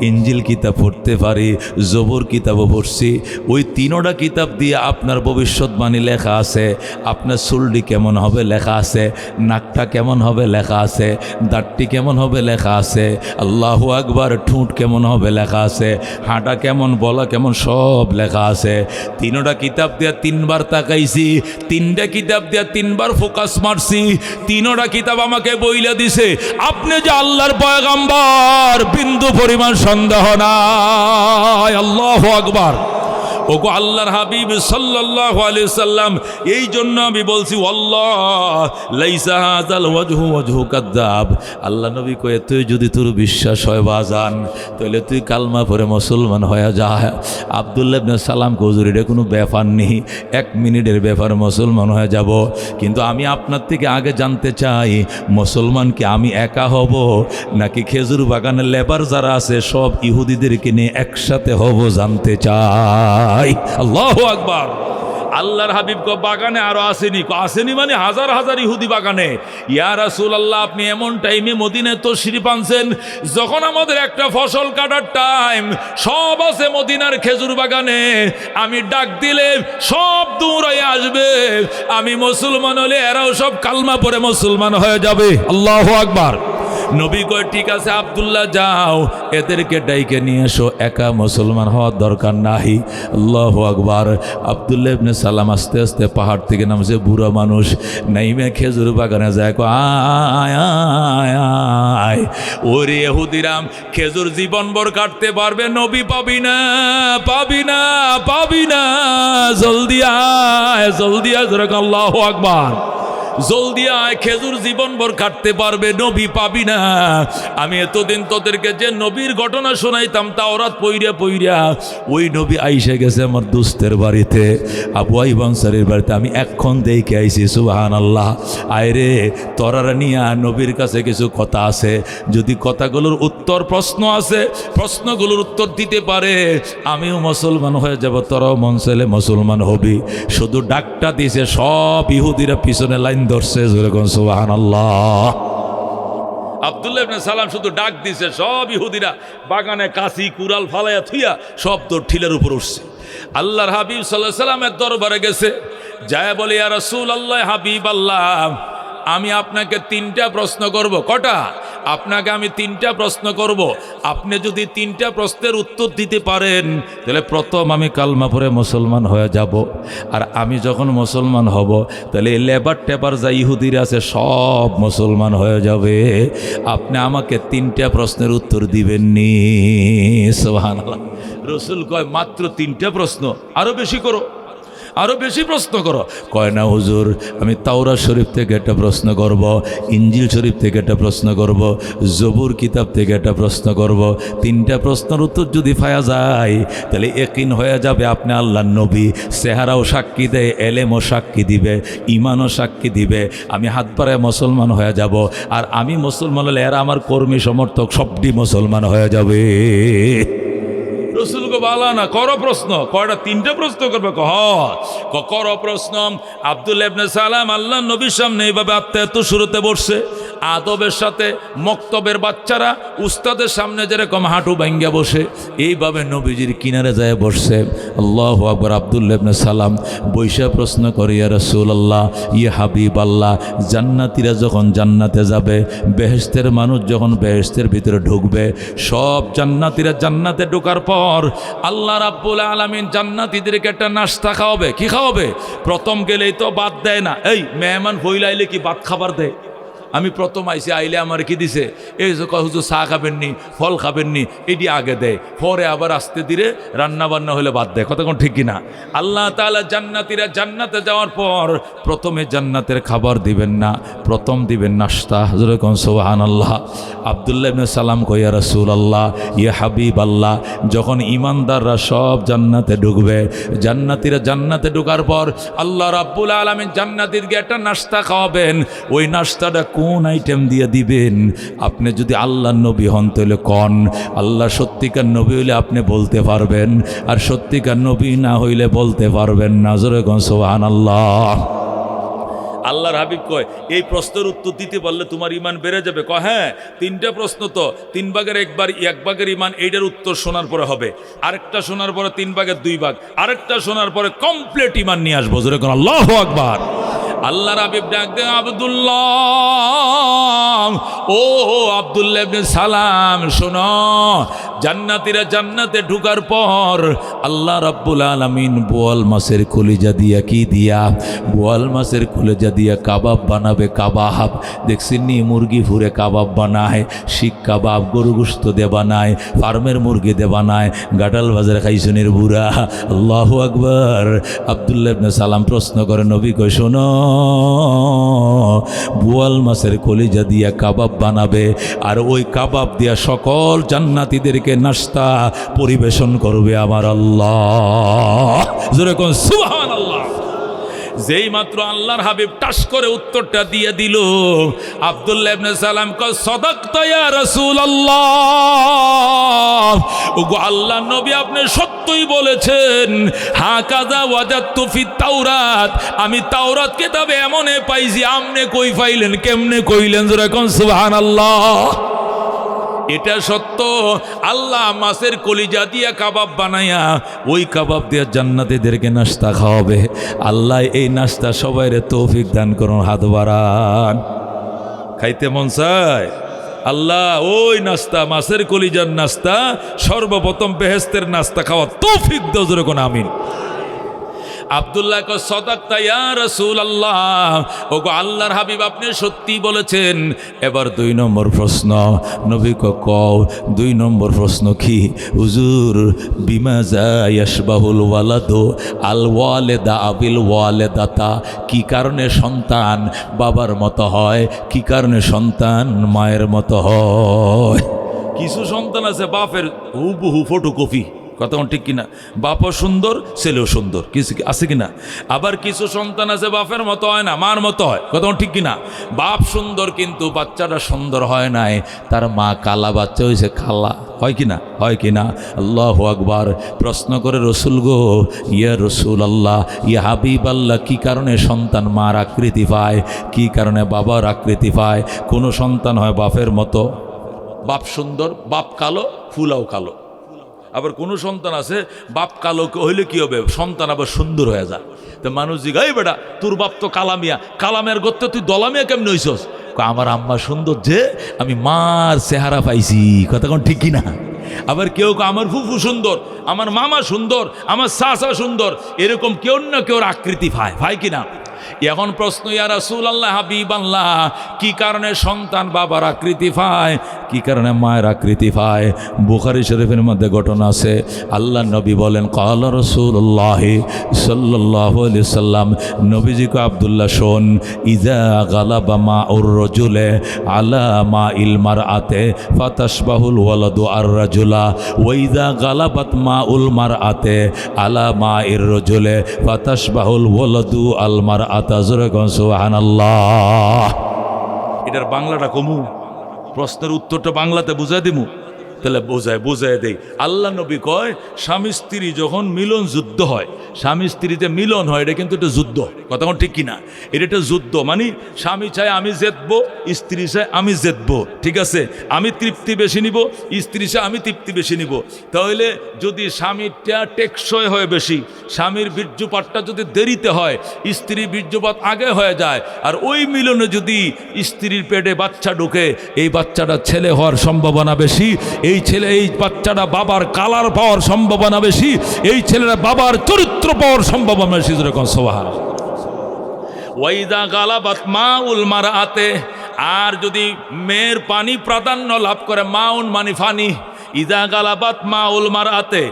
ইনজিল কিতাব পড়তে পারি জবুর কিতাবও পড়ছি ওই তিনটা কিতাব দিয়ে আপনার ভবিষ্যৎবাণী লেখা আছে আপনার চুলটি কেমন হবে লেখা আছে নাকটা কেমন হবে লেখা আছে দাঁতটি কেমন হবে লেখা আছে আল্লাহু আকবার ঠোঁট কেমন হবে লেখা আছে হাঁটা কেমন বলা কেমন সব লেখা আছে তিনটা কিতাব দিয়া তিনবার তাকাইছি তিনটা কিতাব দিয়া তিনবার ফোকাস মারছি তিনটা কিতাব আমাকে বইলা দিছে আপনি যে আল্লাহর পয়গম্বর বিন্দু পরিমাণ সন্দেহ নাই আল্লাহু আকবার ওগো আল্লাহর হাবিব সাল্লাল্লাহু আলাইহি সাল্লাম এই জন্য আমি বলছি আল্লাহ লাইসা হাযাল ওয়াজহু ওয়াজহু কাযাব আল্লাহ নবী কয়ে তুই যদি তোর বিশ্বাস হয় বাজান তাহলে তুই কালমা পড়ে মুসলমান হয়ে যা আব্দুল্লাহ ইবনে সালাম হুজুর এটা কোনো ব্যাপার নেই 1 মিনিটের ব্যাপার মুসলমান হয়ে যাব কিন্তু আমি আপনার থেকে আগে জানতে চাই মুসলমান কি আমি একা হব নাকি খেজুর বাগানের লেবার যারা আছে সব ইহুদিদেরকে নিয়ে একসাথে হব জানতে চাই আল্লাহু আকবার আল্লাহর হাবিব কো বাগানে আরো আসেনি মানে হাজার হাজার ইহুদি বাগানে ইয়া রাসূলুল্লাহ আপনি এমন টাইমে মদিনায় তাশরীফ আনছেন যখন আমাদের একটা ফসল কাটার টাইম সব আছে মদিনার খেজুর বাগানে আমি ডাক দিলে সব দৌড়ায় আসবে আমি মুসলমান হলে এরাও সব কালমা পড়ে মুসলমান হয়ে যাবে আল্লাহু আকবার নবী কয় ঠিক আছে আব্দুল্লাহ যাও এদেরকে ডাইকে নিয়ে এসো একা মুসলমান হওয়ার দরকার নাই আল্লাহু আকবার আব্দুল্লাহ ইবনে সালাম আস্তে আস্তে পাহাড় থেকে নামছে বুড়া মানুষ নাইমে খেজুর বাগানে যায় আয় আয় আয় ওরে ইহুদিরাম খেজুর জীবনভর কাটতে পারবে নবী পাবি না পাবি না পাবি না জলদি আয় আল্লাহু আকবার জলদি আয় খেজুর জীবনভর কাটতে পারবে নবী পাবি না আমি এতদিন তোদেরকে যে নবীর ঘটনা শোনাইতাম তাওরাত পইরা পইরা ওই নবী আইসা গেছে আমার দোস্তের বাড়িতে আবু আইয়ুব আনসারীর বাড়িতে আমি এক্ষণ দেখে আইছি সুবহানাল্লাহ আয়রে তোরারা নিয়া নবীর কাছে কিছু কথা আছে যদি কথাগুলোর উত্তর প্রশ্ন আছে প্রশ্নগুলোর উত্তর দিতে পারে আমিও মুসলমান হয়ে যাব তোরাও মন চাইলে মুসলমান হবি শুধু ডাকটা দিছে সব ইহুদিরা পিছনে লাইন ধরছে যেরকম সুবহানাল্লাহ আব্দুল্লাহ ইবনে সালাম শুধু ডাক দিছে সব ইহুদিরা বাগানে কাশি কুড়াল ফালাইয়া থুইয়া সব তো ঠিলের উপর উঠছে আল্লাহর হাবিব সাল্লাল্লাহু আলাইহি সাল্লামের দরবারে গেছে যায় বলে ইয়া রাসূলুল্লাহ হাবিব আল্লাহ আমি আপনাকে 3টা প্রশ্ন করব কটা আপনাকে আমি 3টা প্রশ্ন করব আপনি যদি 3টা প্রশ্নের উত্তর দিতে পারেন তাহলে প্রথম আমি কালমা পড়ে মুসলমান হয়ে যাব আর আমি যখন মুসলমান হব তাহলে লেবার টেবার যা ইহুদিরা আছে সব মুসলমান হয়ে যাবে আপনি আমাকে 3টা প্রশ্নের উত্তর দিবেন নি সুবহানাল্লাহ রাসূল কয় মাত্র 3টা প্রশ্ন আরো বেশি করো আরো বেশি প্রশ্ন করো কয় না হুজুর আমি তাওরাত শরীফ থেকে একটা প্রশ্ন করব ইনজিল শরীফ থেকে একটা প্রশ্ন করব জবুর কিতাব থেকে একটা প্রশ্ন করব 3টা প্রশ্নের উত্তর যদি পাওয়া যায় তাহলে ইয়াকিন হয়ে যাবে আপনি আল্লাহর নবী চেহারাও সাক্ষী দেয় এলেমও সাক্ষী দিবে ঈমানও সাক্ষী দিবে আমি হাত পাড়ায় মুসলমান হয়ে যাব আর আমি মুসলমান হলে এরা আমার কর্মী সমর্থক সবটি মুসলমান হয়ে যাবে রসুলকে বলা না করো প্রশ্ন কয়টা 3টা প্রশ্ন করবে করো প্রশ্ন আব্দুল্লাহ ইবনে সালাম আল্লাহ নবীর সামনে এইভাবে আত্মায়ত্ত শুরুতে বসছে আদবের সাথে মক্তবের বাচ্চারা উস্তাদের সামনে যেরকম হাঁটু ভাঙ্গা বসে এইভাবে নবীজির কিনারে যায় বসছে আল্লাহু আকবার আব্দুল্লাহ ইবনে সালাম বৈশা প্রশ্ন করে ইয়া রাসূলুল্লাহ ইয়া হাবিব আল্লাহ জান্নাতীরা যখন জান্নাতে যাবে বেহেশতের মানুষ যখন বেহেশতের ভিতরে ঢুকবে সব জান্নাতীরা জান্নাতে ঢোকার পর আল্লাহ রাব্বুল আলামিন জান্নাতীদেরকে একটা নাস্তা খাওয়াবে কি খাওয়াবে প্রথম গেলেই তো ভাত দেয় না এই মেহমান হইলাইলে কি ভাত খাবার দেয় আমি প্রথম আইসি আইলে আমার কি দিছে, এই যে হুজুর চা খাবেননি, ফল খাবেননি, এটি আগে দেয়, পরে আবার আস্তে ধীরে রান্না বান্না হলে বাদ দেয়। কথা কোন ঠিক কিনা? আল্লাহ তাআলা জান্নাতীরা জান্নাতে যাওয়ার পর প্রথমে জান্নাতের খাবার দিবেন না, প্রথম দিবেন নাস্তা। হুজুর কোন সুবহানাল্লাহ। আব্দুল্লাহ ইবনে সালাম কইয়া রাসূলুল্লাহ, ইয়া হাবিবাল্লাহ, যখন ঈমানদাররা সব জান্নাতে ঢুকবে, জান্নাতীরা জান্নাতে ঢোকার পর আল্লাহ রাব্বুল আলামিন জান্নাতীদেরকে একটা নাস্তা খাওয়াবেন। ওই নাস্তাটা কোন আইটেম দিয়ে দিবেন? আপনি যদি আল্লাহর নবী হন তাহলে কোন, আল্লাহ সত্যিকার নবী হইলে আপনি বলতে পারবেন, আর সত্যিকার নবী না হইলে বলতে পারবেন না। জোরে কোন সুবহানাল্লাহ। আল্লাহর হাবিব কয়, এই প্রশ্নের উত্তর দিতে পারলে তোমার ইমান বেড়ে যাবে। কয় হ্যাঁ, তিনটা প্রশ্ন তো, 3 ভাগের 1 ভাগের ইমান, এইটার উত্তর শোনার পরে হবে, আরেকটা শোনার পরে 3 ভাগের 2 ভাগ, আরেকটা শোনার পরে কমপ্লিট ইমান নিয়ে আসবো। জোরে কোন আল্লাহু আকবার। আল্লাহর হাবিব ডাক দেন, আব্দুল্লাহ, ও আব্দুল্লাহ ইবনে সালাম, শোনো, জান্নাতীরা জান্নাতে ঢুকার পর আল্লাহ রাব্বুল আলামিন বোয়াল মাছের কলিজা দিয়া, কি দিয়া? বোয়াল মাছের কলিজা দিয়া কাবাব বানাবে। কাবাব দেখছিনি, মুরগি ফুরে কাবাব বানায়, শিক কাবাব গরু গোশত দিয়ে বানায়, ফার্মের মুরগি দিয়ে বানায়, গাটাল বাজারে খাইছুনির বুড়া। আল্লাহু আকবার। আব্দুল্লাহ ইবনে সালাম প্রশ্ন করে, নবী কয়, শোনো, বোয়াল মাছের কলিজা দিয়া কাবাব বানাবে, আর ওই কাবাব দিয়া সকল জান্নাতীদেরকে নাস্তা পরিবেশন করবে আমার আল্লাহ। জোরে কোন সুবহানাল্লাহ। যেই মাত্র আল্লাহর হাবিব টাস করে উত্তরটা দিয়ে দিল, আব্দুল্লাহ ইবনে সালাম কয়, সাদাকতা ইয়া রাসূলুল্লাহ, ওগো আল্লাহর নবী, আপনি সত্যই বলেছেন। হাকাযা ওয়াজাদতু ফিত তাওরাত, আমি তাওরাত কিতাবে এমনে পাইছি। আমনে কই পাইলেন, কেমনে কইলেন? জোরে কোন সুবহানাল্লাহ। এটা সত্য, আল্লাহ মাছের কলিজা দিয়া কাবাব বানাইয়া ওই কাবাব দিয়া জান্নাতীদেরকে নাস্তা খাওয়াবে। আল্লাহ এই নাস্তা সবাইরে তৌফিক দান করুন। হাত বাড়ান। খাইতে মন চায়? আল্লাহ ওই নাস্তা, মাছের কলিজার নাস্তা, সর্বপ্রথম বেহেশতের নাস্তা খাওয়া তৌফিক দাও। জোরে কোন আমিন। আব্দুল্লাহ কয়, সাদাকতা ইয়া রাসূলুল্লাহ, ওগো আল্লাহর হাবিব, আপনি সত্যি বলেছেন। এবার 2 নম্বর প্রশ্ন। নবী কও, 2 নম্বর প্রশ্ন কি? হুজুর, বিমাযা ইয়াশবাহুল ওয়ালাদু আল ওয়ালিদা আবিল ওয়ালিদাতা, কি কারণে সন্তান বাবার মতো হয়, কি কারণে সন্তান মায়ের মতো হয়? কিছু সন্তান আছে বাপের হুবহু ফটোকপি। কথা ঠিক কিনা? বাপও সুন্দর, ছেলেও সুন্দর, কিছু আছে কিনা? আবার কিছু সন্তান আছে বাপের মতো হয় না, মার মতো হয়। কথা ঠিক কিনা? বাপ সুন্দর কিন্তু বাচ্চাটা সুন্দর হয় নাই, তার মা কালা, বাচ্চা হয়েছে কালা। হয় কিনা? হয় কিনা? আল্লাহু আকবার। প্রশ্ন করে, রসুল গো, ইয়া রসুল আল্লাহ, ইয়া হাবিব আল্লাহ, কি কারণে সন্তান মার আকৃতি পায়, কি কারণে বাবার আকৃতি পায়? কোনো সন্তান হয় বাপের মতো, বাপ সুন্দর, বাপ কালো, ফুলাও কালো। আবার কোনো সন্তান আছে বাপ কালো হইলে কি হবে, সন্তান আবার সুন্দর হয়ে যায়। তো মানুষ জিগাই, বেটা তোর বাপ তো কালামিয়া, কালামের গত্তে তুই দলামিয়া কেমন হইছস? আমার আম্মা সুন্দর যে, আমি মার চেহারা পাইছি। কথা কোন ঠিক কিনা? আবার কেউ আমার ফুফু সুন্দর, আমার মামা সুন্দর, আমার চাচা সুন্দর, এরকম কেউ না কেউ আকৃতি পায়। ভাই কিনা? এখন প্রশ্ন, ইয়া রাসূলুল্লাহ, হাবিবাল্লাহ, কি কারণে সন্তান বাবার আকৃতি পায়, কি কারণে মায়ের আকৃতি পায়? বুখারী শরীফের মধ্যে ঘটনা আছে। আল্লাহ নবী বলেন, ক্বালা রাসূলুল্লাহ সাল্লাল্লাহু আলাইহি সাল্লাম, নবীজি কো, আব্দুল্লাহ শোন, ইযা গালাবা মাউর রাজুলে আলা মাইল মারআতে ফাতাশবাহুল ওয়ালাদু আর রাজুলা, ওয়া ইযা গালাবাত মাউল মারআতে আলা মাইর রাজুলে ফাতাশবাহুল ওয়ালাদু আল মারআতে। সুবহানাল্লাহ। এটার বাংলাটা কমু, প্রশ্নের উত্তরটা বাংলাতে বুঝাই দিমু, তাহলে বোঝায় দেই। আল্লাহ নবী কয়, স্বামী স্ত্রী যখন মিলন যুদ্ধ হয়, স্বামী স্ত্রীতে মিলন হয়, এটা কিন্তু একটা যুদ্ধ। কথা ঠিক কিনা? এটা একটা যুদ্ধ। মানে স্বামী চায় আমি জেতবো, স্ত্রী চায় আমি জেতবো। ঠিক আছে, আমি তৃপ্তি বেশি নিব, স্ত্রী চায় আমি তৃপ্তি বেশি নিব। তাহলে যদি স্বামীটা টেকসই হয় বেশি, স্বামীর বীর্যপাতটা যদি দেরিতে হয়, স্ত্রীর বীর্যপাত আগে হয়ে যায়, আর ওই মিলনে যদি স্ত্রীর পেটে বাচ্চা ঢুকে, এই বাচ্চাটা ছেলে হওয়ার সম্ভাবনা বেশি, এই বাচ্চাটা বাবার কালার পাওয়ার সম্ভাবনা বেশি, এই ছেলেরা বাবার চরিত্র পাওয়ার সম্ভাবনা বেশি। যেরকম সুবহানাল্লাহ। ওয়াইদা গালাবাত মাউল মারআতে, আর যদি মেয়ের পানি প্রাধান্য লাভ করে, মাউন মানে ফানি, ইদা গালাবাত মাউল মারাতে,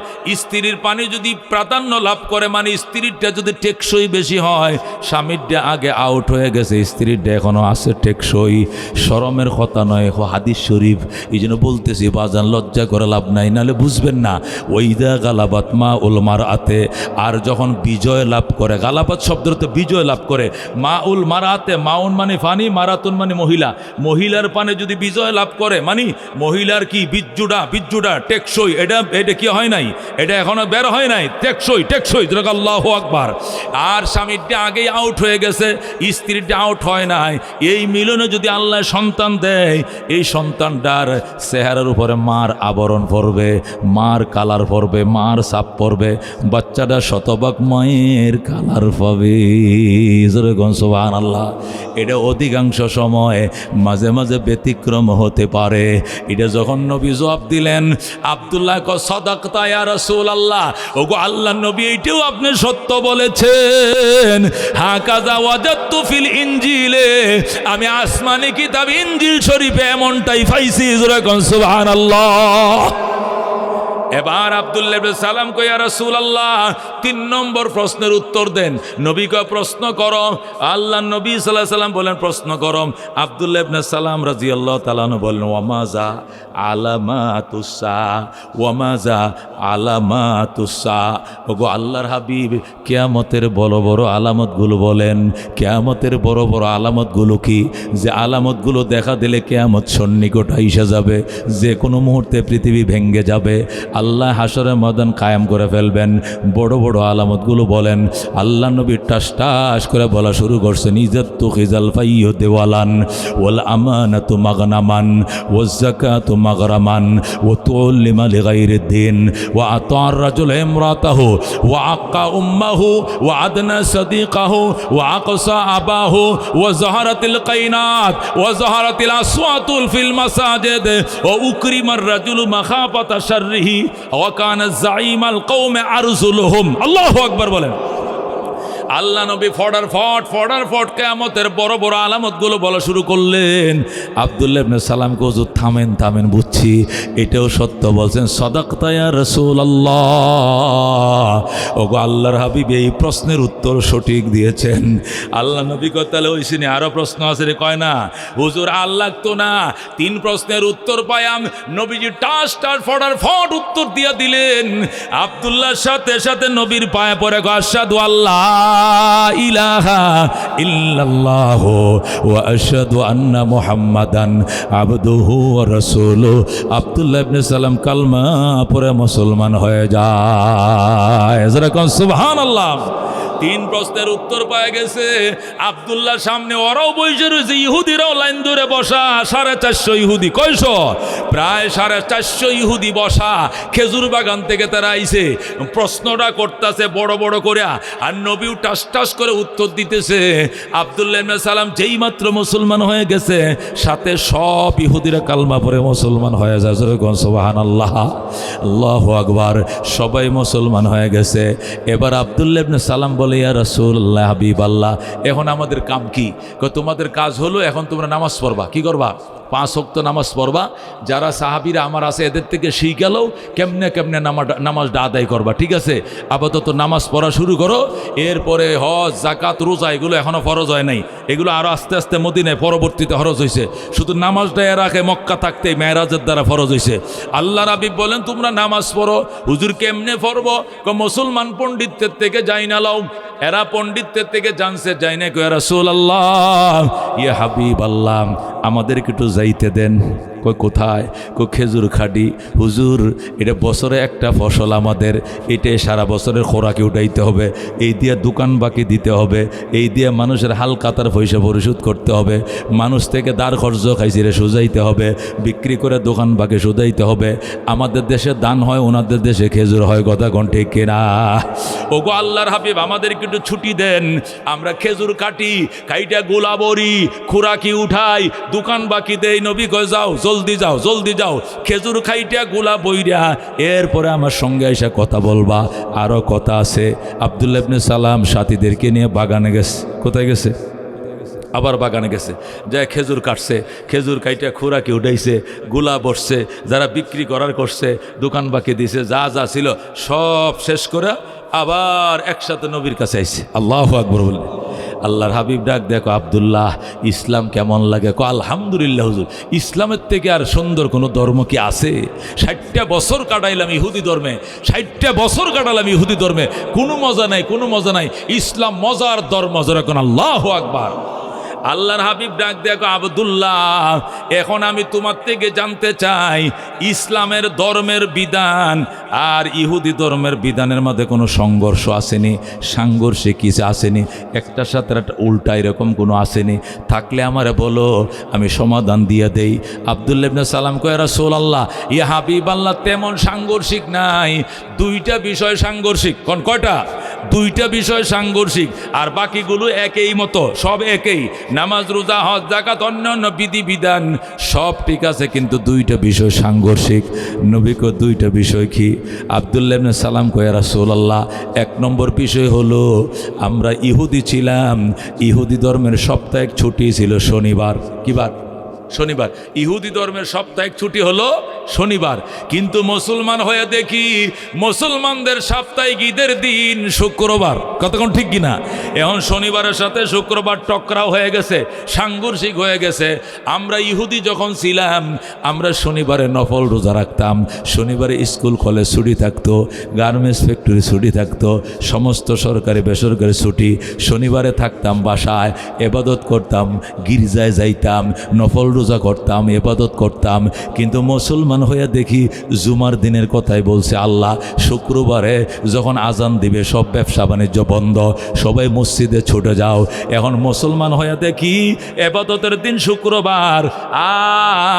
স্ত্রীর পানি যদি প্রাধান্য লাভ করে মানে স্ত্রীরটা যদি টেকসই বেশি হয়, স্বামীরটা আগে আউট হয়ে গেছে, স্ত্রীরটা এখনো আছে টেকসই। শরমের কথা নয়, হাদিস শরীফ, এই জন্য বলতেছি বাজান, লজ্জা করে লাভ নাই, নাহলে বুঝবেন না। ওইদা গালাবাত মাউল মারাতে, আর যখন বিজয় লাভ করে, গালাবাত শব্দতে বিজয় লাভ করে, মাউল মারাতে, মাউন মানে ফানি, মারাতুন মানে মহিলা, মহিলার পানে যদি বিজয় লাভ করে মানে মহিলার কি বিজ্জুডা টেকসই, এটা কি হয় নাই, এটা এখনো বের হয় নাই, টেকসই আল্লাহু আকবার। আর স্বামীরটা আগেই আউট হয়ে গেছে, স্ত্রীটা আউট হয় নাই, এই মিলনে যদি আল্লাহ সন্তান দেয়, এই সন্তানটার চেহারার উপরে মার আবরণ পড়বে, মার কালার পড়বে, মার ছাপ পড়বে, বাচ্চাটা শতভাগ মায়ের কালার পাবে। সুবহানাল্লাহ। এটা অধিকাংশ সময় মাঝে মাঝে ব্যতিক্রম হতে পারে। এটা যখন নবী জবাব দিলেন, আব্দুল্লাহ কয় সাদাকতা ইয়া রাসূলুল্লাহ, ওগো আল্লাহর নবী, এইটাও আপনি সত্য বলেছেন। হাকাযা ওয়াজাদতু ফিল ইনজিলে, আমি আসমানি কিতাব ইনজিল শরীফে এমনটাই পাইছি। সুবহানাল্লাহ। এবার আব্দুল্লাহ ইবনে সালাম কয়, ইয়া রাসূলুল্লাহ, 3 নম্বর প্রশ্নের উত্তর দেন। নবী কয় প্রশ্ন করো। আল্লাহর নবী সাল্লাল্লাহু আলাইহি সাল্লাম বলেন প্রশ্ন করো। আব্দুল্লাহ ইবনে সালাম রাদিয়াল্লাহু তাআলা আনহু বলেন, ওয়ামাযা আলামাতুসা, ওয়ামাযা আলামাতুসা, ওগো আল্লাহর হাবিব, কিয়ামতের বড় বড় আলামতগুলো বলেন। কিয়ামতের বড় বড় আলামতগুলো কি? যে আলামতগুলো দেখা দিলে কিয়ামত সন্নিকট আইসা যাবে, যে কোনো মুহূর্তে পৃথিবী ভেঙ্গে যাবে, আল্লাহ হাসরের ময়দান কায়েম করে ফেলবেন। বড় বড় আলামতগুলো বলেন। আল্লাহ নবী টাস টাস করে বলা শুরু করছেন, ইজ্জাতু খিজাল ফাইয়ু দেওয়ালান, ওয়াল আমানাতু মাগনামান, ওয়াজ যাকাতু মাগরামান, ওয়া তুল্লিমা লিগাইরিদ দিন, ওয়া আতার রাজুল ইমরাতাহু, ওয়া আক্কা উম্মাহু, ওয়া আদনা সাদিকাহু, ওয়া আকসা আবাহু, ওয়া যাহারাতিল কাইনাত, ওয়া যাহারাতিল আসওয়াতুল ফিল মাসাজিদ, ওয়া উকরিমার রাজুলু মাখাফাতা শাররিহি, ওয়া কানা যাঈমাল কওমে আরজুলুহুম। আল্লাহু আকবার বলেন। আল্লাহ নবী ফডার ফট কিয়ামতের বড় বড় আলামতগুলো বলা শুরু করলেন। আব্দুল্লাহ ইবনে সালামকে হুজুর থামেন, বুঝছি এটাও সত্য বলছেন। সাদাকতা ইয়া রাসূলুল্লাহ, ওগো আল্লাহর হাবিব, এই প্রশ্নের উত্তর সঠিক দিয়েছেন। আল্লাহ নবী কয়, তাহলে ওইখানে আরো প্রশ্ন আছে রে? কয় না হুজুর, আল্লাহ তো না, 3 প্রশ্নের উত্তর পাইয়াম। নবীজি টাস ফডার ফট উত্তর দিয়ে দিলেন। আব্দুল্লাহর সাথে সাথে নবীর পায়ে পড়ে আশহাদু আল্লাহ ইলাহা ইল্লাল্লাহু ওয়া আশহাদু আন্না মুহাম্মাদান আবদুহু ওয়া রাসূলুহু। আব্দুল্লাহ ইবনে সালাম কালমা পড়ে মুসলমান হয়ে যায়। যারা কোন সুবহানাল্লাহ। 3 প্রশ্নের উত্তর পাওয়া গেছে। আব্দুল্লাহর সামনে ওরাও বসে রয়েছে, ইহুদিরাও লাইন ধরে বসা, 450 ইহুদি। কয়শো? প্রায় 450 ইহুদি বসা। খেজুর বাগান থেকে তারা আইছে, প্রশ্নটা করতেছে বড় বড় করে, আর নবীও টাস করে উত্তর দিতেছে। আব্দুল্লাহ ইবনে সালাম যেই মাত্র মুসলমান হয়ে গেছে, সাথে সব ইহুদিরা কালমা পড়ে মুসলমান হয়ে যায়। সুবহানাল্লাহ, আল্লাহু আকবার। সবাই মুসলমান হয়ে গেছে। এবার আব্দুল্লাহ ইবনে সালাম বলে, ইয়া রাসূলুল্লাহ, হাবিবাল্লাহ, এখন আমাদের কাম কি? তোমাদের কাজ হলো এখন তোমরা নামাজ পড়বা। কি করবা? 5 ওয়াক্ত নামাজ পড়বা। যারা সাহাবীরা আমার আছে এদের থেকে শিখালেও কেমনে নামাজটা আদায় করবা। ঠিক আছে, আপাতত নামাজ পড়া শুরু করো। এরপরে হজ, যাকাত, রোজা এগুলো এখনও ফরজ হয় নাই, এগুলো আরও আস্তে আস্তে মদিনায় পরবর্তীতে ফরজ হয়েছে। শুধু নামাজটা এর আগে মক্কা থাকতে মেরাজের দ্বারা ফরজ হয়েছে। আল্লাহ রাবিব বলেন, তোমরা নামাজ পড়ো। হুজুর কেমনে পড়বো? মুসলমান পণ্ডিতদের থেকে যাই না লাও। এরা পণ্ডিতদের থেকে জানছে, যাই না। কয় রাসূলুল্লাহ, ইয়া হাবিবাল্লাহ, আমাদেরকে একটু যাইতে দেন। কই কোথায়? কই খেজুর খাডি। হুজুর, এটা বছরে একটা ফসল আমাদের, এটাই সারা বছরের খোরাকে উঠাইতে হবে, এই দিয়ে দোকান বাকি দিতে হবে, এই দিয়ে মানুষের হাল কাতার পয়সা পরিশোধ করতে হবে, মানুষ থেকে দাঁড় খরচ খাইছি রে সুজাইতে হবে, বিক্রি করে দোকান বাকি সুজাইতে হবে। আমাদের দেশে দান হয়, ওনাদের দেশে খেজুর হয়। কথা কোন ঠিক কিনা? ওগো আল্লাহর হাবিব, আমাদেরকে একটু ছুটি দেন, আমরা খেজুর কাটি, কাইটা গোলাবরি খোরাকি উঠাই, দোকান বাকি দেই। নবী কয়, যাও জলদি যাও, খেজুর খাইটা গোলা বইরা এরপরে আমার সঙ্গে এসে কথা বলবা। আরও কথা আছে। আব্দুল্লাহ ইবনে সালাম সাথীদেরকে নিয়ে বাগানে গেছে। কোথায় গেছে? আবার বাগানে গেছে, যায় খেজুর কাটছে, খেজুর কাইটা খোরাকি উঠাইছে, গুলা বসছে, যারা বিক্রি করার করছে, দোকান বাকি দিছে, যা যা ছিল সব শেষ করে আবার একসাথে নবীর কাছে আইছে। আল্লাহু আকবার বলে আল্লাহর হাবিব ডাক দেখো, আব্দুল্লাহ ইসলাম কেমন লাগে? আলহামদুলিল্লাহ হুজুর, ইসলামের থেকে আর সুন্দর কোনো ধর্ম কি আছে? 60টা বছর কাটাইলাম ইহুদি ধর্মে, 60টা বছর কাটালাম ইহুদি ধর্মে, কোনো মজা নাই, কোনো মজা নাই। ইসলাম মজার ধর্ম, যেরকম আল্লাহু আকবার। আল্লাহর হাবিব ডাক দেখো, আব্দুল্লাহ এখন আমি তোমার থেকে জানতে চাই ইসলামের ধর্মের বিধান আর ইহুদি ধর্মের বিধানের মধ্যে কোনো সংঘর্ষ আসেনি, সাংঘর্ষিক কিছু আসেনি, একটার সাথে একটা উল্টা এরকম কোনো আসেনি? থাকলে আমারে বলো, আমি সমাধান দিয়ে দেই। আব্দুল্লাহ ইবনে সালাম কয়, রাসূলুল্লাহ ইয়া হাবিব আল্লাহ, তেমন সাংঘর্ষিক নাই, দুইটা বিষয় সাংঘর্ষিক। কয়টা? দুইটা বিষয় সাংঘর্ষিক, আর বাকিগুলো একই মতো, সব একই। নামাজ, রোজা, হজ, যাকাত, অন্যান্য বিধিবিধান সব ঠিক আছে, কিন্তু দুইটা বিষয় সাংঘর্ষিক। নবী কয়, দুইটা বিষয় কি? আব্দুল্লাহ ইবনে সালাম কয়, রাসূলুল্লাহ এক নম্বর বিষয় হলো আমরা ইহুদি ছিলাম, ইহুদি ধর্মের সাপ্তাহিক ছুটি ছিল শনিবার। কি বার? শনিবার। ইহুদি ধর্মের সাপ্তাহিক ছুটি হলো শনিবার, কিন্তু মুসলমান হয়ে দেখি মুসলমানদের সাপ্তাহিক ঈদের দিন শুক্রবার। কতক্ষণ ঠিক কিনা? এখন শনিবারের সাথে শুক্রবার টকরাও হয়ে গেছে, সাংঘর্ষিক হয়ে গেছে। আমরা ইহুদি যখন ছিলাম আমরা শনিবারে নফল রোজা রাখতাম, শনিবারে স্কুল কলেজ ছুটি থাকতো, গার্মেন্টস ফ্যাক্টরি ছুটি থাকতো, সমস্ত সরকারি বেসরকারি ছুটি। শনিবারে থাকতাম বাসায়, ইবাদত করতাম, গির্জায় যাইতাম, নফল রোজা করতাম, ইবাদত করতাম। কিন্তু মুসলমান হয়ে দেখি জুমার দিনের কথাই বলছে আল্লাহ, শুক্রবারে যখন আজান দিবে সব ব্যবসা বাণিজ্য বন্ধ, সবাই মসজিদে ছুটে যাও। এখন মুসলমান হয়ে দেখি ইবাদতের দিন শুক্রবার,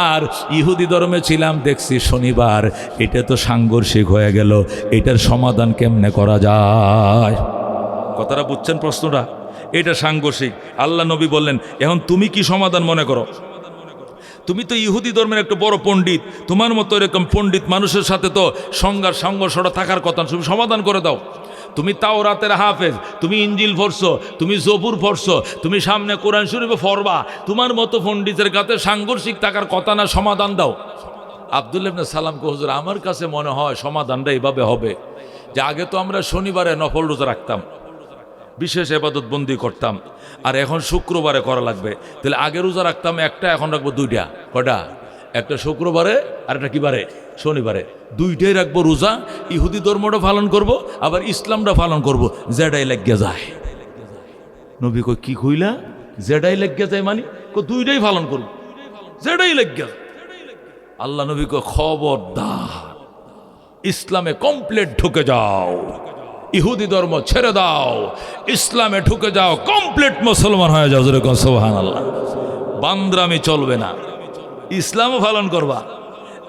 আর ইহুদি ধর্মে ছিলাম দেখছি শনিবার। এটা তো সাংঘর্ষিক হয়ে গেল, এটার সমাধান কেমনে করা যায়? কথাটা বুঝছেন প্রশ্নটা? এটা সাংঘর্ষিক। আল্লাহ নবী বললেন, এখন তুমি কি সমাধান মনে করো? তুমি তো ইহুদি ধর্মের একটা বড় পণ্ডিত, তোমার মতো এরকম পণ্ডিত মানুষের সাথে তো সংঘর্ষটা থাকার কথা, তুমি সমাধান করে দাও। তুমি তাওরাতের হাফেজ, তুমি ইঞ্জিল পড়ছো, তুমি জবুর পড়ছো, তুমি সামনে কোরআন শরীফে পড়বা, তোমার মতো পণ্ডিতের কাছে সাংঘর্ষিক থাকার কথা না, সমাধান দাও। আব্দুল্লাহ ইবনে সালাম কয়, হুজুর আমার কাছে মনে হয় সমাধানটা এইভাবে হবে যে আগে তো আমরা শনিবারে নফল রোজা রাখতাম, বিশেষ ইবাদত বন্দি করতাম, আর এখন শুক্রবারে করা লাগবে। তাহলে আগে রোজা রাখতাম একটা, এখন রাখবো দুইটা। কয়টা? একটা শুক্রবারে আর একটা কি বারে? শনিবারে। দুইটাই রাখবো রোজা। ইহুদি ধর্মটা পালন করব, আবার ইসলামটা পালন করব, যেটাই লাগিয়া যায়। নবী কই, কি কইলা? যেটাই লাগিয়া যায় মানে? দুইটাই পালন করব, যেটাই লাগিয়া। আল্লাহ নবী কই, খবরদার, ইসলামে কমপ্লিট ঢুকে যাও, ইহুদি ধর্ম ছেড়ে দাও, ইসলামে ঢুকে যাও, কমপ্লিট মুসলমান হয়ে যাও। যেরকম সুবহানাল্লাহ। বান্দরামি চলবে না, ইসলামও পালন করবা,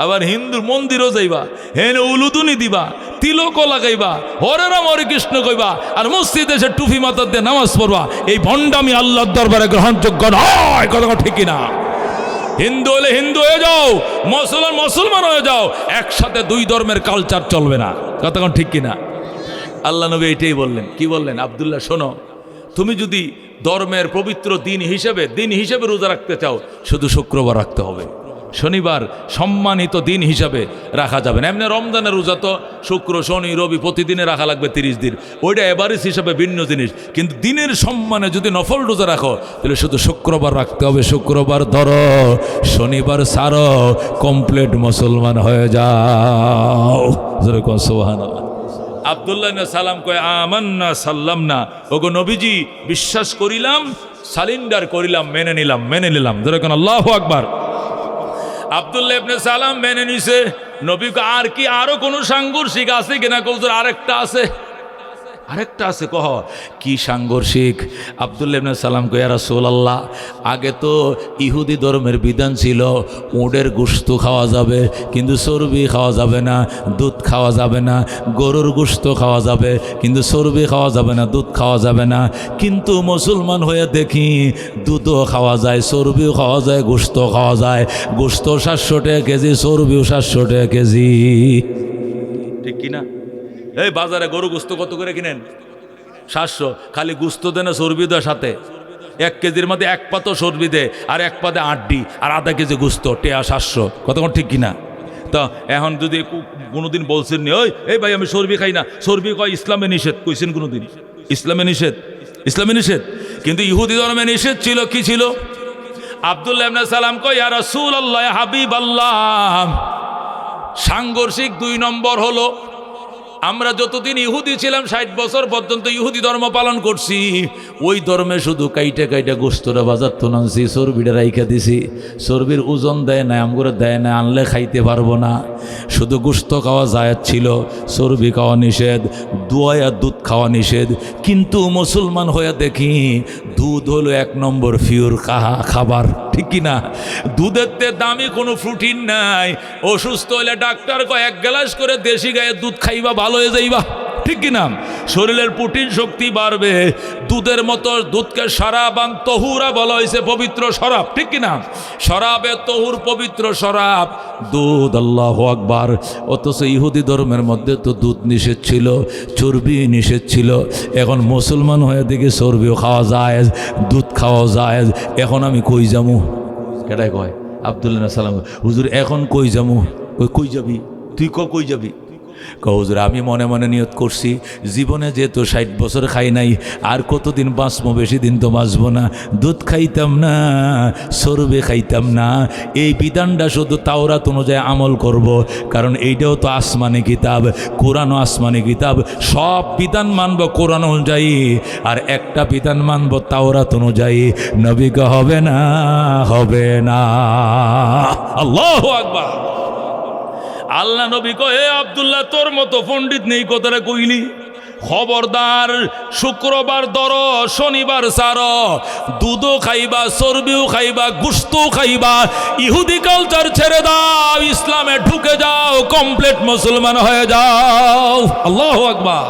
আবার হিন্দুর মন্দিরও যাইবা, হেন উলুদুনি দিবা, তিলকও লাগাইবা, হরে রাম হরে কৃষ্ণ কইবা, আর মসজিদে এসে টুপি মাথার দিয়ে নামাজ পড়বা। এই ভণ্ডামি আল্লাহর দরবারে গ্রহণযোগ্য নয়। কথা ঠিক কিনা? হিন্দু হলে হিন্দু হয়ে যাও, মুসলমান হয়ে যাও, একসাথে দুই ধর্মের কালচার চলবে না। কথা ঠিক কিনা? আল্লাহ নবী এটাই বললেন। কি বললেন? আব্দুল্লাহ শোনো, তুমি যদি ধর্মের পবিত্র দিন হিসেবে রোজা রাখতে চাও, শুধু শুক্রবার রাখতে হবে, শনিবার সম্মানিত দিন হিসাবে রাখা যাবে না। এমনি রমজানের রোজা তো শুক্র শনি রবি প্রতিদিনে রাখা লাগবে 30 দিন, ওইটা এভারেজ হিসাবে ভিন্ন জিনিস। কিন্তু দিনের সম্মানে যদি নফল রোজা রাখো, তাহলে শুধু শুক্রবার রাখতে হবে। শুক্রবার ধরো, শনিবার ছাড়ো, কমপ্লিট মুসলমান হয়ে যাও। যেরকম সুবহানাল্লাহ। আব্দুল্লাহ ইবনে সালাম কয়, আমান্না সাল্লামনা, ওগো নবীজি বিশ্বাস করিলাম, সালিন্ডার করিলাম, মেনে নিলাম। যেরকম আল্লাহু আকবার। আব্দুল্লাহ ইবনে সালাম মেনে নিছে। নবী কয়, আর কি আরো কোনো সাংঘর্ষিক আছে কিনা? কৌজুর আরেকটা আছে। কহ কি সাংঘর্ষিক? আব্দুল্লাহ ইবনে সালাম কয়, ইয়া রাসূলুল্লাহ, আগে তো ইহুদি ধর্মের বিধান ছিল উটের গোশত খাওয়া যাবে, কিন্তু চর্বি খাওয়া যাবে না, দুধ খাওয়া যাবে না। গরুর গোশত খাওয়া যাবে, কিন্তু চর্বি খাওয়া যাবে না, দুধ খাওয়া যাবে না। কিন্তু মুসলমান হয়ে দেখি দুধও খাওয়া যায়, চর্বিও খাওয়া যায়, গোশত খাওয়া যায়। গোশত 700 টাকা কেজি, চর্বিও 700 টাকা কেজি। ঠিক কিনা? এই বাজারে গরু গোস্ত কত করে কিনেন? 700। খালি গোস্ত দেন, চর্বি দেয় সাথে। 1 কেজির মধ্যে 1 পা তো চর্বি দে, আর 1 পাতে আড্ডি, আর আধা কেজি গুস্ত, টেয়া 700, কতক্ষণ ঠিক কিনা? তো এখন যদি কোনোদিন বলছেন নি, ওই এই ভাই আমি চর্বি খাই না, চর্বি কয় ইসলামে নিষেধ, কইছেন কোনোদিন? ইসলামে নিষেধ, ইসলামে নিষেধ। কিন্তু ইহুদি ধর্মে নিষেধ ছিল, কি ছিল? আব্দুল্লাহ ইবনে সালাম কয়, ইয়া রাসূলুল্লাহ, ইয়া হাবিবাল্লাহ, সাংঘর্ষিক 2 নম্বর হলো, আমরা যতদিন ইহুদি ছিলাম 60 বছর পর্যন্ত ইহুদি ধর্ম পালন করছি, ওই ধর্মে শুধু কাইটা কাইটা গোস্তটা বাজার তো নানছি, চর্বিটা রাইখা দিছি। চর্বির ওজন দেয় না, আমগুলো দেয় না, আনলে খাইতে পারবো না। শুধু গোস্ত খাওয়া জায়েজ ছিল, চর্বি খাওয়া নিষেধ, দোয়া আর দুধ খাওয়া নিষেধ। কিন্তু মুসলমান হয়ে দেখি দুধ হলো 1 নম্বর পিওর খাবার, ঠিক কিনা? দুধের তে দামি কোনো প্রোটিন নাই। অসুস্থ হলে ডাক্তার কয় 1 গ্লাস করে দেশি গায়ের দুধ খাইবা, ভালো হয়ে যাইবা, ঠিক কিনা? শরীরের প্রোটিন শক্তি বাড়বে। দুধের মতো দুধকে শরাবান তহুরা বলা হয়েছে, পবিত্র শরাব, ঠিক কিনা? শরাবে তহুর, পবিত্র শরাব দুধ, আল্লাহু আকবার। অথচ ইহুদি ধর্মের মধ্যে তো দুধ নিষেধ ছিল, চর্বি নিষেধ ছিল। এখন মুসলমান হয়ে দেখে চর্বিও খাওয়া যায়, দুধ খাওয়া যায়। এখন আমি কই যামু? কেটাই কয়? আব্দুল্লাহ সালাম, হুজুর এখন কই যামু? কই যাবি তুই? কই যাবি? হুজুর আমি মনে মনে নিয়ত করছি, জীবনে যেহেতু 60 বছর খাই নাই, আর কতদিন বাঁচবো? বেশি দিন তো বাঁচবো না। দুধ খাইতাম না, চর্বি খাইতাম না। এই বিধানটা শুধু তাওরাত অনুযায়ী আমল করব, কারণ এইটাও তো আসমানি কিতাব, কোরআনও আসমানি কিতাব। সব বিধান মানব কোরআন অনুযায়ী, আর একটা বিধান মানব তাওরাত অনুযায়ী। নবীকে হবে না, হবে না। আল্লাহু আকবার। আল্লাহ নবী কয়, হে আব্দুল্লাহ, তোর মতো পণ্ডিত নেই, কথাটা কইলি। খবরদার, শুক্রবার ধর, শনিবার সার, দুধও খাইবা, চর্বিও খাইবা, গুস্তও খাইবা। ইহুদি কালচার ছেড়ে দাও, ইসলামে ঢুকে যাও, কমপ্লিট মুসলমান হয়ে যাও। আল্লাহু আকবার।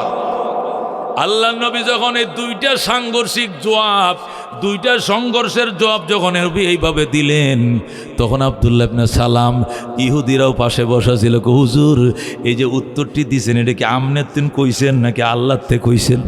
আল্লাহ নবী যখন এই 2টা সাংঘর্ষিক জবাব, 2টা সংঘর্ষের জবাব যখন নবী এইভাবে দিলেন, তখন আব্দুল্লাহ ইবনে সালাম, ইহুদিরাও পাশে বসা ছিল, হুজুর এই যে উত্তরটি দিছেন, এটা কি আমনের তিন কইছেন নাকি আল্লাহর তে কইছেন?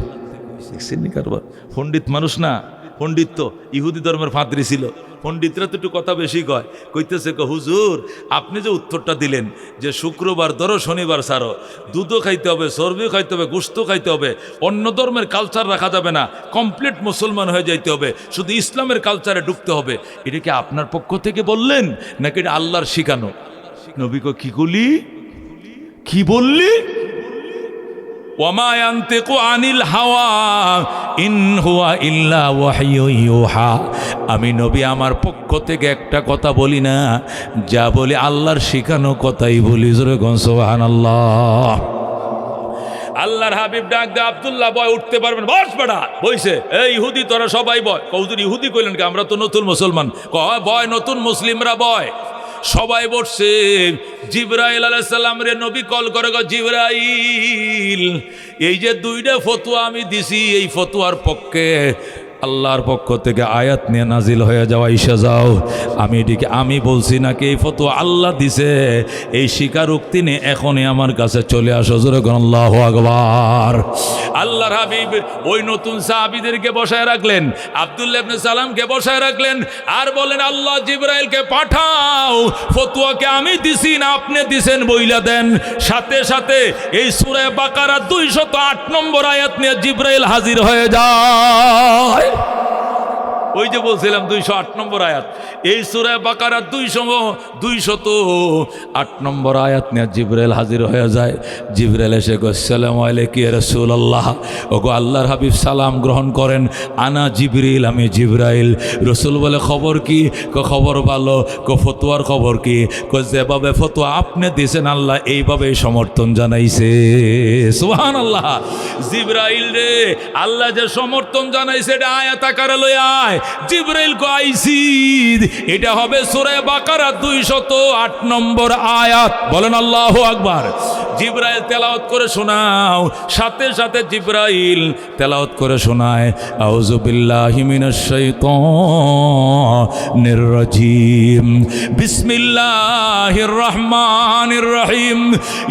দেখছেন নি কারবার? পণ্ডিত মানুষ না, পণ্ডিত তো ইহুদি ধর্মের ফাদরি ছিল। পণ্ডিতরা তো একটু কথা বেশি কয়। কইতেছে, হুজুর আপনি যে উত্তরটা দিলেন যে শুক্রবার ধরো, শনিবার ছাড়ো, দুধও খাইতে হবে, চর্বিও খাইতে হবে, গোশত খাইতে হবে, অন্য ধর্মের কালচার রাখা যাবে না, কমপ্লিট মুসলমান হয়ে যাইতে হবে, শুধু ইসলামের কালচারে ঢুকতে হবে, এটা কি আপনার পক্ষ থেকে বললেন নাকি এটা আল্লাহর শিখানো? নবী কয়, কি করলি, কি বললি? ওয়ামা ইয়ানতিকু আনিল হাওয়া ইন হুয়া ইল্লা ওয়াহয়ু ইউহা। আমি নবী আমার পক্ষ থেকে একটা কথা বলি না, যা বলি আল্লাহর শিখানো কথাই বলি। জোরে কোন সুবহানাল্লাহ। আল্লাহর হাবিব ডাক দে, আব্দুল্লাহ বয়, উঠতে পারবেন? বস বেটা। বইছে, এই ইহুদি তোরা সবাই বয়। কৌজুর ইহুদি কইলেন কি? আমরা তো নতুন মুসলমান। কয় বয়, নতুন মুসলিমরা বয়। সবাই বসছে। জিবরাইল আলাইহিস সালাম রে নবী কল করে, জিবরাইল, এই যে 2টা ফতোয়া আমি দিছি, এই ফতোয়ার পক্ষে আল্লাহর পক্ষ থেকে আয়াত নিয়ে নাজিল হয়ে যাওয়া, ইসা যাও। আমি এটিকে আমি বলছি নাকি এই ফতোয়া আল্লাহ দিছে, এই স্বীকারোক্তি নিয়ে এখনই আমার কাছে চলে আসো। জোরে কোন আল্লাহু আকবার। আল্লাহর হাবিব ওই নতুন সাহাবীদেরকে বসায় রাখলেন, আব্দুল্লাহ ইবনে সালামকে বসায় রাখলেন, আর বলেন, আল্লাহ জিবরাইলকে পাঠাও, ফতোয়াকে আমি দিছি না আপনি দিছেন বইলা দেন। সাথে সাথে এই সূরা বাকারা 208 নম্বর আয়াত নিয়ে জিবরাইল হাজির হয়ে যায়। ওই যে বলছিলাম 208 নম্বর আয়াত, এই সূরা বাকারা 208 নম্বর আয়াত নিয়ে জিবরাইল হাজির হয়ে যায়। জিবরাইল এসে কয়, আসসালামু আলাইকুম ইয়া রাসূলুল্লাহ। ওগো আল্লাহর হাবিব, সালাম গ্রহণ করেন। আনা জিবরিল, আমি জিবরাইল। রাসূল বলে, খবর কি? খবর ভালো। ফতোয়ার খবর কি? যেভাবে ফতোয়া আপনি দিয়েছেন আল্লাহ এইভাবেই সমর্থন জানাইছে। সুবহানাল্লাহ। জিবরাইল রে, আল্লাহ যে সমর্থন জানাইছে এটা আয়াত আকারে লই আয়। জিবরাইল কো আইছি, এটা হবে সূরা বাকারা 208 নম্বর আয়াত। বলেন আল্লাহু আকবার। জিবরাইল তেলাওয়াত করে শোনাও। সাথে সাথে জিবরাইল তেলাওয়াত করে শোনায়, আউযু বিল্লাহি মিনাশ শাইতানির রাজিম, বিসমিল্লাহির রহমানির রহিম,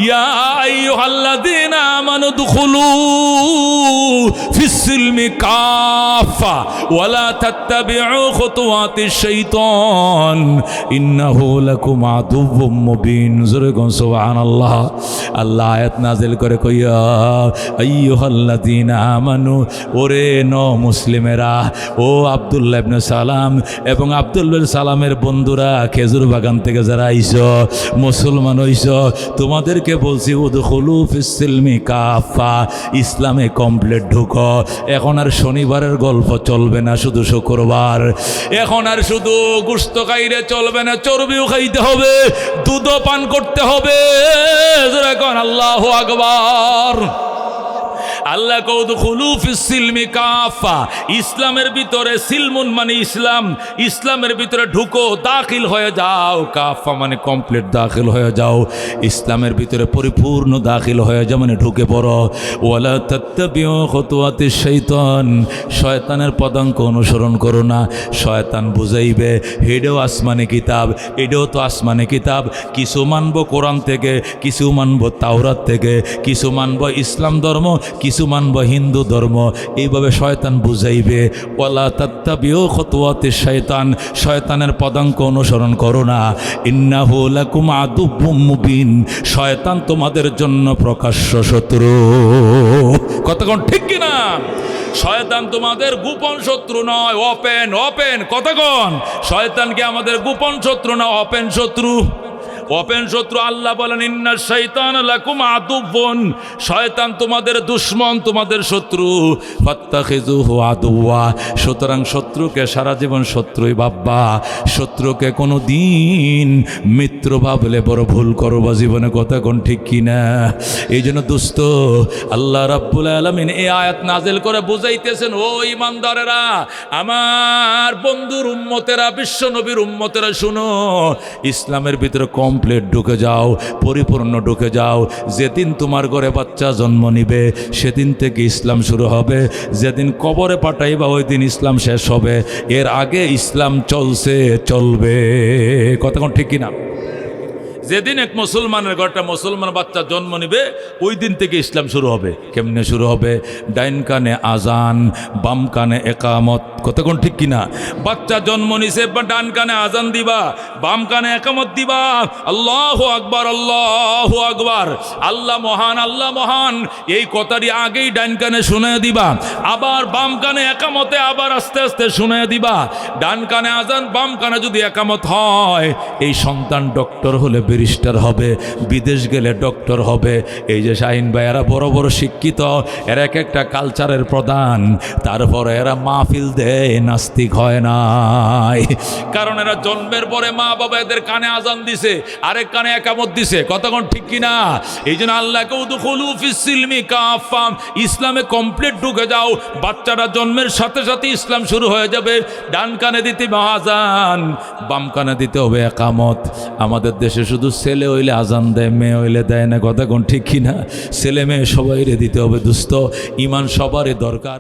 ইয়া আইয়ুহাল্লাযীনা আমানু দুখুলু ফিস সিলমি কাফা ওয়া লা তাত্তাবিউ খুতুওয়াতিশ শাইতান ইন্নাহু লাকুম আদুউম মুবিন। জোরে কোন সুবহানাল্লাহ। আল্লাহ আয়াত নাযিল করে কইয়া আইয়ুহাল্লাযীনা আমানু, ওরে মুসলিমেরা, ও আব্দুল্লাহ ইবনে সালাম এবং আব্দুল্লাহ সালামের বন্ধুরা, খেজুর বাগান থেকে যারা আইছো, মুসলমান হইছ, তোমাদেরকে বলছি উদখুলু ফিস সিলমি কাফা, ইসলামে কমপ্লিট ঢুকো। এখন আর শনিবারের গল্প চলবে না, শুধু শুক্রবার। এখন আর শুধু গোশত খাইলে চলবে না, চর্বিও খাইতে হবে, দুধও পান করতে হবে। এখন আল্লাহু আকবার। আল্লাহ কৌদুখুলু ফিস সিলমি কাফা, ইসলামের ভিতরে, সিলমুন মানে ইসলাম, ইসলামের ভিতরে ঢুকো, দাখিল হয়ে যাও। কাফা মানে কমপ্লিট দাখিল হয়ে যাও, ইসলামের ভিতরে পরিপূর্ণ দাখিল হয়ে যাও, মানে ঢুকে পড়ো। ওয়ালা তাত্তাবিউ খুতুওয়াতিশ শাইতান, শয়তানের পদাঙ্ক অনুসরণ করো না। শয়তান বুঝাইবে এটাও আসমানি কিতাব, এটাও তো আসমানি কিতাব, কিছু মানবো কোরআন থেকে, কিছু মানবো তাওরাত থেকে, কিছু মানবো ইসলাম ধর্ম, কিছু মানব হিন্দু ধর্ম। এইভাবে শয়তান বুঝাইবে। ওয়ালা তাত্তাবিউ খুতুওয়াতিশ শাইতান, শয়তানের পদাঙ্ক অনুসরণ করো না। ইন্নাহু লাকুম আদুউম মুবিন, শয়তান তোমাদের জন্য প্রকাশ্য শত্রু। কতক্ষণ ঠিক কিনা? শয়তান তোমাদের গোপন শত্রু নয়, ওপেন ওপেন। কতক্ষণ? শয়তানকে আমাদের গোপন শত্রু না, ওপেন শত্রু। ওপেন শত্রু। আল্লাহ বলেন ইন্নাশ শাইতানা লাকুম আদুউন, শয়তান তোমাদের দুশমন, তোমাদের শত্রু। ফাত্তাখিযুহু আদুওয়া, সুতরাং শত্রুকে সারা জীবন শত্রুই ভাববা। শত্রুকে কোনো দিন মিত্র ভাবলে বড় ভুল করবা জীবনে। কথা কোন ঠিক কিনা? এই জন্য দোস্ত, আল্লাহ রাব্বুল আলামিন এই আয়াত নাজিল করে বুঝাইতেছেন, ও ইমানদারেরা, আমার বন্ধুর উম্মতেরা, বিশ্ব নবীর উম্মতেরা, শুনো, ইসলামের ভিতরে কমপ্লিট ঢুকে যাও, পরিপূর্ণ ঢুকে যাও। যেদিন তোমার ঘরে বাচ্চা জন্ম নিবে সেদিন থেকে ইসলাম শুরু হবে, যেদিন কবরে পাঠাইবা ওই দিন ইসলাম শেষ হবে। এর আগে ইসলাম চলছে, চলবে। কতক্ষণ ঠিক কিনা? যেদিন এক মুসলমানের ঘরটা মুসলমান বাচ্চা জন্ম নিবে ওই দিন থেকে ইসলাম শুরু হবে। কেমনে শুরু হবে? ডাইন কানে আজান, বাম কানে একামত। কতক্ষণ ঠিক কিনা? বাচ্চা জন্ম নিছে, ডান কানে আজান দিবা, বাম কানে একামত দিবা। আল্লাহু আকবার, আল্লাহু আকবার, আল্লাহ মহান, আল্লাহ মহান, এই কথাটি আগেই ডাইন কানে শুনে দিবা, আবার বাম কানে একামতে আবার আস্তে আস্তে শুনে দিবা। ডান কানে আজান, বাম কানে যদি একামত হয়, এই সন্তান ডক্টর হলে ব্যারিস্টার হবে, বিদেশ গেলে ডক্টর হবে। এই যে শাহিন ভাই, এরা বড় বড় শিক্ষিত, এরা এক একটা কালচারের প্রধান, তারপরে এরা মাহফিল দেয়, নাস্তিক হয় নাই। কারণ এরা জন্মের পরে মা বাবা এদের কানে আজান দিছে, আরেক কানে একামত দিছে। কতক্ষণ ঠিক কিনা? এই জন্য আল্লাহকে উদখুলু ফিস সিলমি কাফা, ইসলামে কমপ্লিট ঢুকে যাও। বাচ্চাটা জন্মের সাথে সাথে ইসলাম শুরু হয়ে যাবে। ডান কানে দিতে হবে আজান, বাম কানে দিতে হবে একামত। আমাদের দেশে শুধু ছেলে হইলে আজান দেয়, মেয়ে হইলে দেয় না। কথা কোন ঠিক কিনা? ছেলে মেয়ে সবাইরে দিতে হবে দোস্ত। ইমান সবারই দরকার।